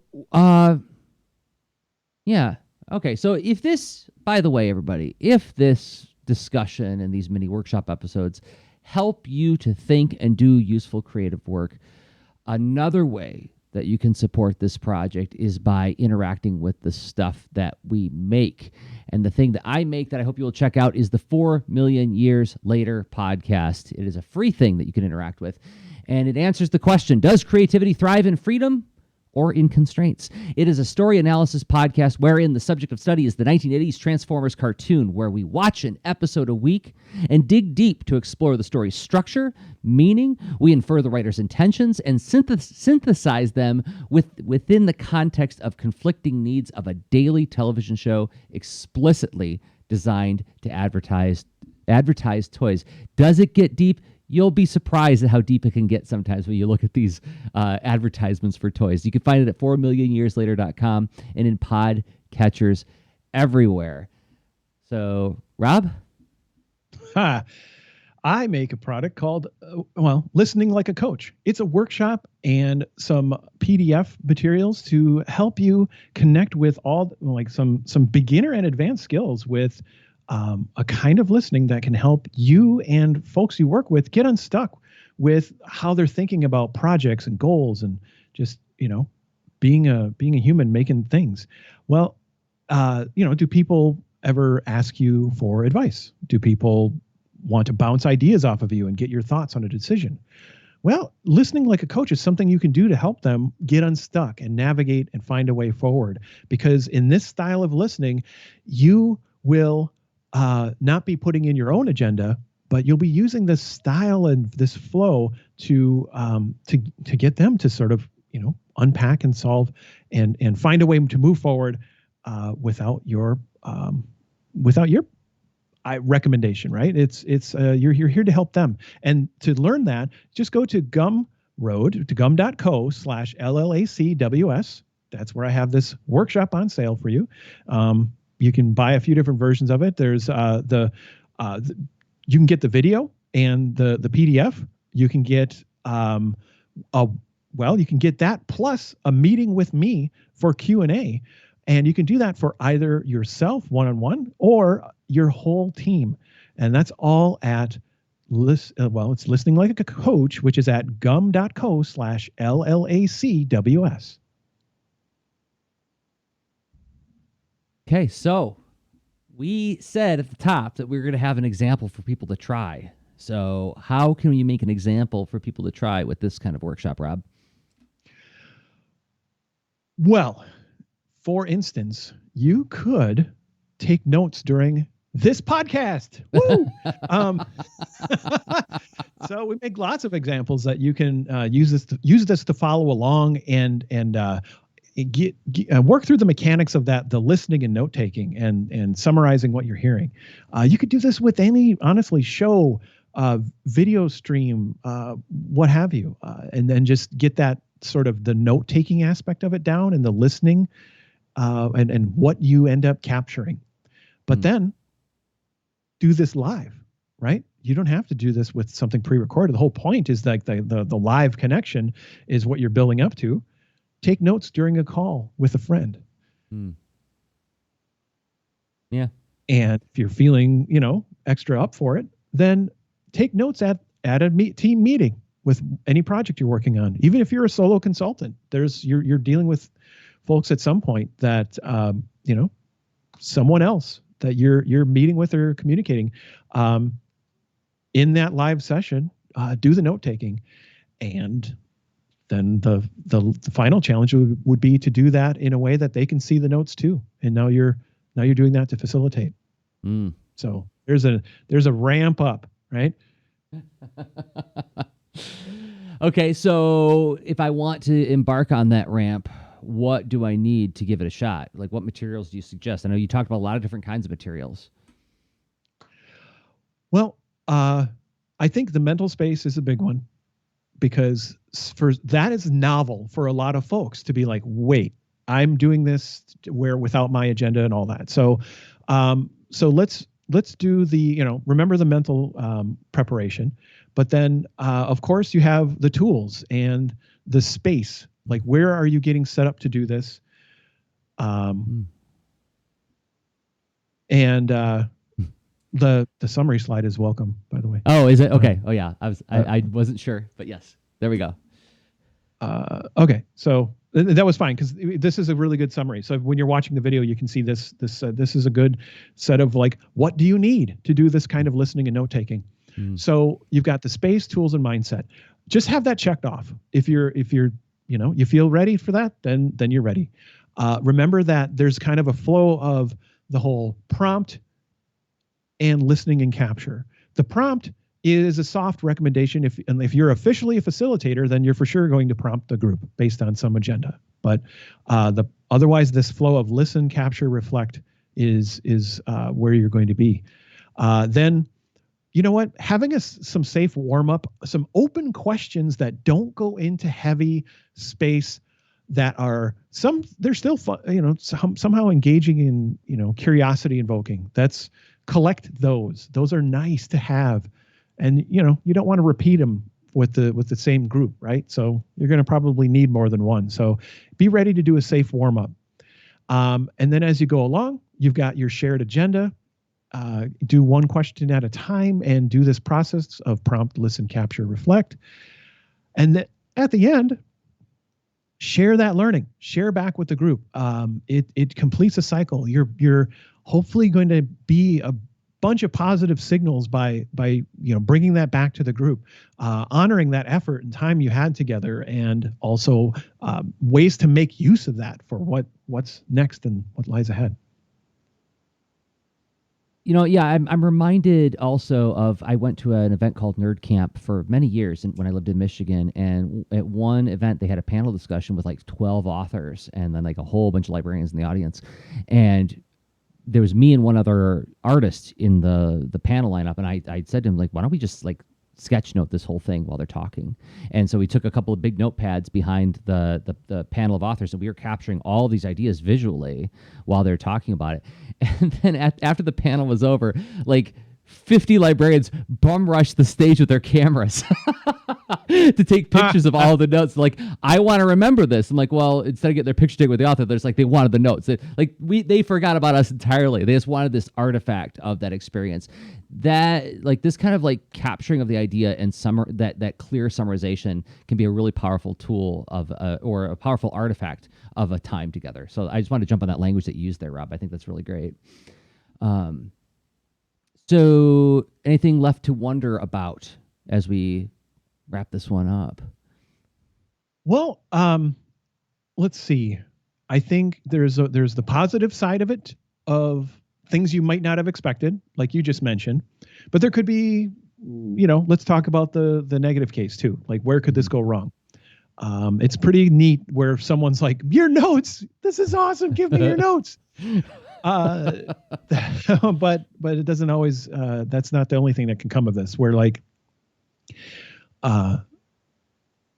okay. So if this, by the way, everybody, if this discussion and these mini workshop episodes help you to think and do useful creative work, another way that you can support this project is by interacting with the stuff that we make. And the thing that I make that I hope you will check out is the 4 Million Years Later podcast. It is a free thing that you can interact with. And it answers the question, does creativity thrive in freedom or in constraints? It is a story analysis podcast wherein the subject of study is the 1980s Transformers cartoon, where we watch an episode a week and dig deep to explore the story's structure, meaning. We infer the writer's intentions and synthesize them within the context of conflicting needs of a daily television show explicitly designed to advertise toys. Does it get deep? You'll be surprised at how deep it can get sometimes when you look at these advertisements for toys. You can find it at 4millionyearslater.com and in podcatchers everywhere. So, Rob? I make a product called, Listening Like a Coach. It's a workshop and some PDF materials to help you connect with some beginner and advanced skills with a kind of listening that can help you and folks you work with get unstuck with how they're thinking about projects and goals and just, being a human making things. Well, do people ever ask you for advice? Do people want to bounce ideas off of you and get your thoughts on a decision? Well, listening like a coach is something you can do to help them get unstuck and navigate and find a way forward. Because in this style of listening, you will not be putting in your own agenda, but you'll be using this style and this flow to get them to sort of unpack and solve and find a way to move forward without your recommendation, right? It's you're here to help them. And to learn that, just go to gum.co/LLACWS. That's where I have this workshop on sale for you. You can buy a few different versions of it. There's you can get the video and the PDF. You can get you can get that plus a meeting with me for Q&A. And you can do that for either yourself one-on-one or your whole team. And that's all at it's Listening Like a Coach, which is at gum.co/LLACWS. Okay, so we said at the top that we were going to have an example for people to try. So how can you make an example for people to try with this kind of workshop, Rob? Well, for instance, you could take notes during this podcast. Woo! So we make lots of examples that you can use this to follow along and work through the mechanics of that, the listening and note taking and summarizing what you're hearing. You could do this with any, honestly, show, video stream, what have you, and then just get that sort of the note taking aspect of it down and the listening. And what you end up capturing, but then do this live, right? You don't have to do this with something pre-recorded. The whole point is like the live connection is what you're building up to. Take notes during a call with a friend. Yeah. And if you're feeling, extra up for it, then take notes at a team meeting with any project you're working on. Even if you're a solo consultant, you're dealing with folks at some point that someone else that you're meeting with or communicating in that live session, do the note taking, and then the final challenge would be to do that in a way that they can see the notes too. And now you're doing that to facilitate. So there's a ramp up, right? Okay, so if I want to embark on that ramp, what do I need to give it a shot? Like, what materials do you suggest? I know you talked about a lot of different kinds of materials. Well, I think the mental space is a big one, because that is novel for a lot of folks to be like, wait, I'm doing this without my agenda and all that. So let's do the, remember the mental preparation, but then of course you have the tools and the space. Like, where are you getting set up to do this? And the summary slide is welcome, by the way. Oh, is it? Okay. Oh yeah. I wasn't sure, but yes, there we go. Okay. So that was fine, because this is a really good summary. So when you're watching the video, you can see this is a good set of like, what do you need to do this kind of listening and note taking? So you've got the space, tools, and mindset. Just have that checked off. If you're you feel ready for that, then you're ready. Remember that there's kind of a flow of the whole prompt and listening and capture. The prompt is a soft recommendation. If you're officially a facilitator, then you're for sure going to prompt the group based on some agenda. But otherwise, this flow of listen, capture, reflect is where you're going to be. Then, you know what? Having some safe warm up, some open questions that don't go into heavy space, that are they're still fun, somehow engaging in, curiosity invoking. Collect those. Those are nice to have. And, you don't want to repeat them with the same group, right? So you're going to probably need more than one. So be ready to do a safe warm up. And then as you go along, you've got your shared agenda. Do one question at a time and do this process of prompt, listen, capture, reflect. And at the end, share that learning, share back with the group. It completes a cycle. You're hopefully going to be a bunch of positive signals by bringing that back to the group, honoring that effort and time you had together, and also ways to make use of that for what's next and what lies ahead. Yeah, I'm reminded also of, I went to an event called Nerd Camp for many years when I lived in Michigan, and at one event they had a panel discussion with like 12 authors and then like a whole bunch of librarians in the audience, and there was me and one other artist in the panel lineup, and I said to him, like, why don't we just like sketch note this whole thing while they're talking? And so we took a couple of big notepads behind the panel of authors, and we were capturing all these ideas visually while they're talking about it. And then after the panel was over, like 50 librarians bum rushed the stage with their cameras to take pictures of all the notes. Like, I want to remember this. I'm like, well, instead of getting their picture taken with the author, there's like, they wanted the notes. They forgot about us entirely. They just wanted this artifact of that experience. That, like, this kind of like capturing of the idea and that clear summarization can be a really powerful tool of or a powerful artifact of a time together. So I just wanted to jump on that language that you used there, Rob. I think that's really great. So anything left to wonder about as we wrap this one up? Well, let's see. I think there's the positive side of it, of things you might not have expected, like you just mentioned, but there could be, let's talk about the negative case too. Like, where could this go wrong? It's pretty neat where someone's like, your notes, this is awesome, give me your notes. But it doesn't always, that's not the only thing that can come of this, where like,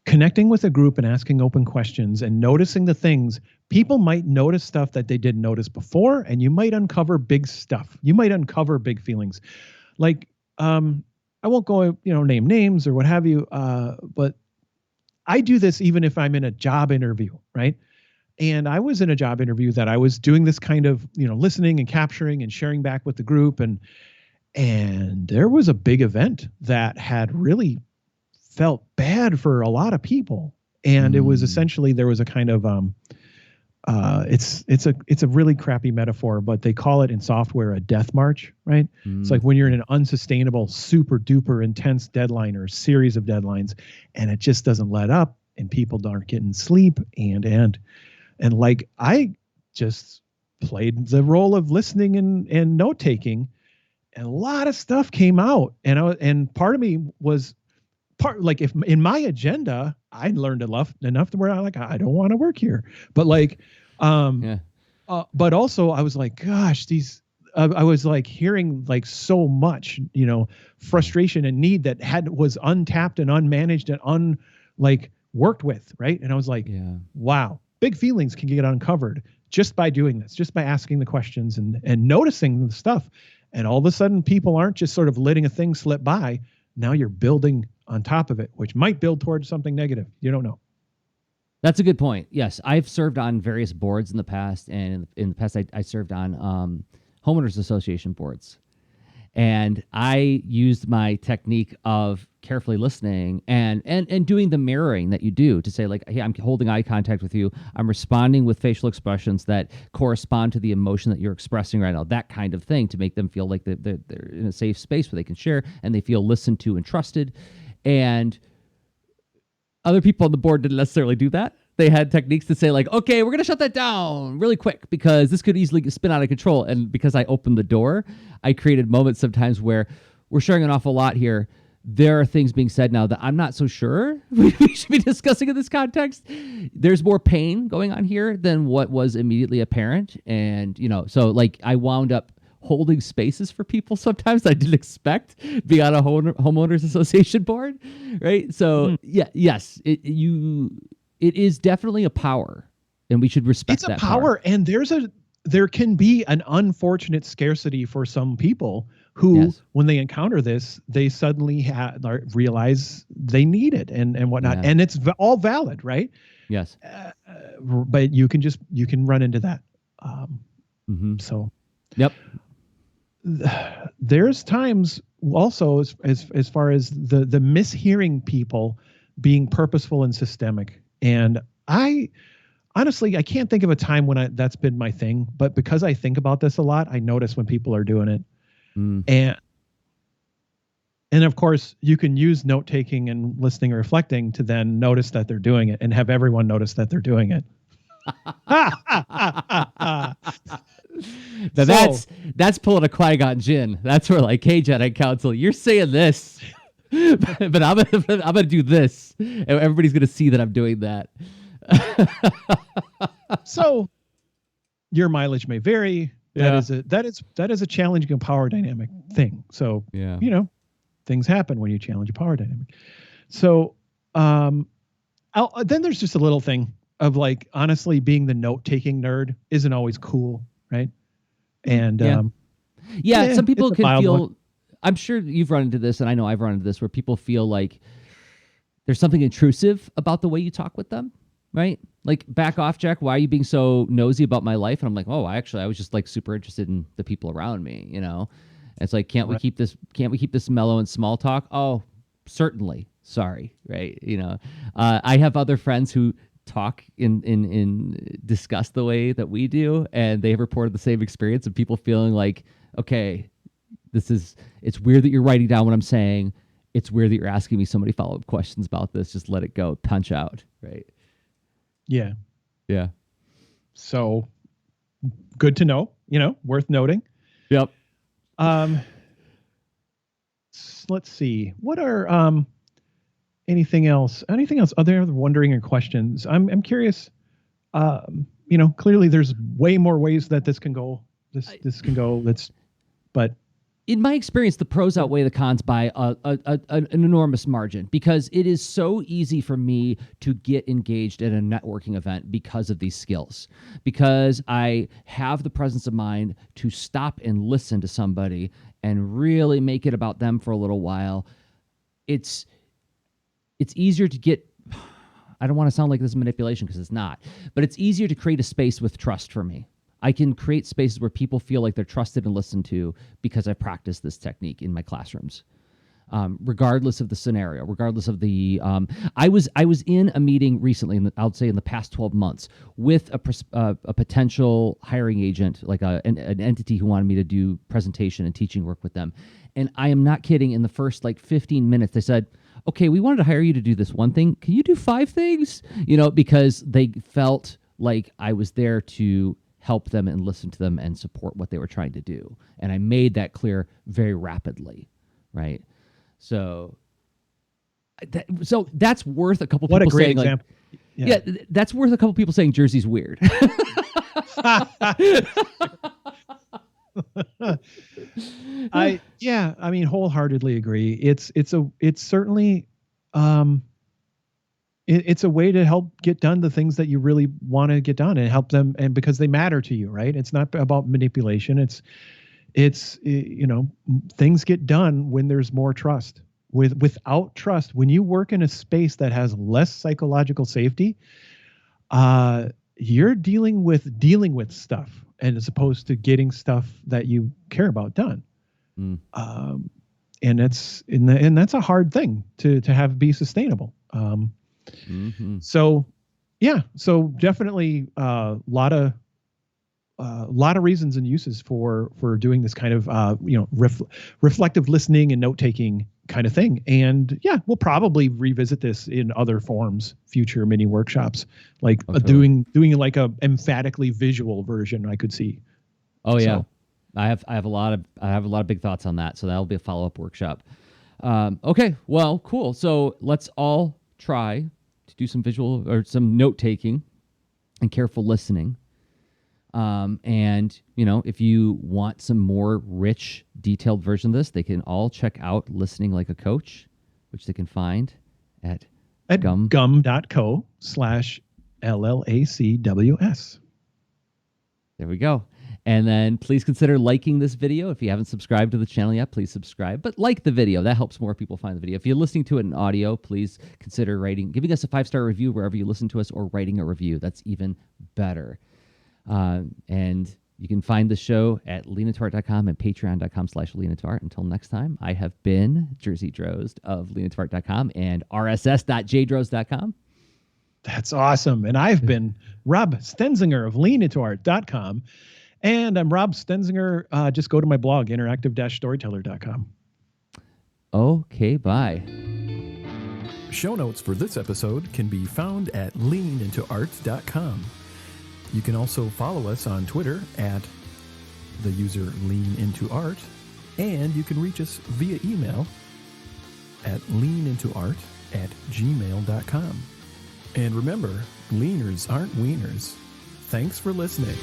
connecting with a group and asking open questions and noticing the things, people might notice stuff that they didn't notice before, and you might uncover big stuff. You might uncover big feelings. Like, I won't go, name names or what have you. But I do this even if I'm in a job interview, right? And I was in a job interview that I was doing this kind of, listening and capturing and sharing back with the group. And there was a big event that had really felt bad for a lot of people. And it was essentially, there was a kind of, it's a really crappy metaphor, but they call it in software a death march, right? It's like when you're in an unsustainable, super duper intense deadline or series of deadlines, and it just doesn't let up, and people aren't getting sleep, and like, I just played the role of listening and note taking, and a lot of stuff came out, and part of me was like, if in my agenda I learned enough to where I don't want to work here, but like, but also I was like, gosh, I was like hearing like so much, frustration and need that was untapped and unmanaged and worked with, right? And I was like, wow, big feelings can get uncovered just by doing this, just by asking the questions and noticing the stuff. And all of a sudden, people aren't just sort of letting a thing slip by. Now you're building on top of it, which might build towards something negative. You don't know. That's a good point. Yes, I've served on various boards in the past, and in the past I served on homeowners association boards. And I used my technique of carefully listening and doing the mirroring that you do to say, like, hey, I'm holding eye contact with you. I'm responding with facial expressions that correspond to the emotion that you're expressing right now, that kind of thing, to make them feel like they're in a safe space where they can share and they feel listened to and trusted. And other people on the board didn't necessarily do that. They had techniques to say, like, okay, we're going to shut that down really quick because this could easily spin out of control. And because I opened the door, I created moments sometimes where we're sharing an awful lot here. There are things being said now that I'm not so sure we should be discussing in this context. There's more pain going on here than what was immediately apparent. And, so like, I wound up holding spaces for people sometimes I didn't expect being on a homeowners association board, right? So yes, it is definitely a power, and we should respect that. It's a power, and there can be an unfortunate scarcity for some people who, when they encounter this, they suddenly realize they need it and whatnot, and it's all valid, right? Yes, but you can run into that. So, yep. There's times also as far as the mishearing people being purposeful and systemic. And I honestly, I can't think of a time when that's been my thing, but because I think about this a lot, I notice when people are doing it. Mm. And of course, you can use note taking and listening or reflecting to then notice that they're doing it and have everyone notice that they're doing it. Now that's pulling a Qui-Gon Jinn. That's where like, hey, Jedi Council, you're saying this, but I'm gonna do this, and everybody's gonna see that I'm doing that. So your mileage may vary. Yeah. That is a challenging power dynamic thing. So Yeah. things happen when you challenge a power dynamic. So then there's just a little thing of like, honestly, being the note-taking nerd isn't always cool, right? And some people it's a can mild feel. one. I'm sure you've run into this, and I know I've run into this, where people feel like there's something intrusive about the way you talk with them, right? Like, back off, Jack. Why are you being so nosy about my life? And I'm like, oh, I was just like super interested in the people around me, And it's like, can't we keep this mellow and small talk? Oh, certainly. Sorry, right? I have other friends who talk in discuss the way that we do, and they've reported the same experience of people feeling like, okay, it's weird that you're writing down what I'm saying. It's weird that you're asking me so many follow-up questions about this. Just let it go. Punch out, right? Yeah. Yeah. So good to know, worth noting. Yep. Let's see. What are anything else? Are there other wondering or questions? I'm curious. Clearly there's way more ways that this can go. This can go. But in my experience, the pros outweigh the cons by an enormous margin, because it is so easy for me to get engaged at a networking event because of these skills, because I have the presence of mind to stop and listen to somebody and really make it about them for a little while. It's easier to get, I don't want to sound like this is manipulation because it's not, but it's easier to create a space with trust for me. I can create spaces where people feel like they're trusted and listened to because I practice this technique in my classrooms, regardless of the scenario, regardless of the. I was in a meeting recently, I would say in the past 12 months, with a potential hiring agent, like an entity who wanted me to do presentation and teaching work with them, and I am not kidding. In the first like 15 minutes, they said, "Okay, we wanted to hire you to do this one thing. Can you do 5 things?" Because they felt like I was there to help them and listen to them and support what they were trying to do. And I made that clear very rapidly, right? So that's worth a couple what people a great saying example. Like, that's worth a couple people saying Jersey's weird. I wholeheartedly agree. It's certainly it's a way to help get done the things that you really want to get done and help them, and because they matter to you, right? It's not about manipulation. It's things get done when there's more trust. Without trust, when you work in a space that has less psychological safety, you're dealing with stuff, and as opposed to getting stuff that you care about done. And that's a hard thing to have be sustainable. So definitely a lot of reasons and uses for doing this kind of reflective listening and note taking kind of thing. And we'll probably revisit this in other forms, future mini workshops, like doing like a emphatically visual version. I could see. Oh yeah, I have a lot of big thoughts on that. So that'll be a follow-up workshop. Okay, well, cool. So let's all try to do some visual or some note taking and careful listening. And if you want some more rich, detailed version of this, they can all check out Listening Like a Coach, which they can find at gum.co/LLACWS. There we go. And then please consider liking this video. If you haven't subscribed to the channel yet, please subscribe. But like the video. That helps more people find the video. If you're listening to it in audio, please consider giving us a 5-star review wherever you listen to us, or writing a review. That's even better. And you can find the show at lenatart.com and patreon.com/lenatart. Until next time, I have been Jerzy Drozd of lenatart.com and rss.jdrozd.com. That's awesome. And I've been Rob Stenzinger of leanintoart.com. And I'm Rob Stenzinger. Just go to my blog, interactive-storyteller.com. Okay, bye. Show notes for this episode can be found at leanintoart.com. You can also follow us on Twitter at the user leanintoart, and you can reach us via email at leanintoart@gmail.com. And remember, leaners aren't wieners. Thanks for listening.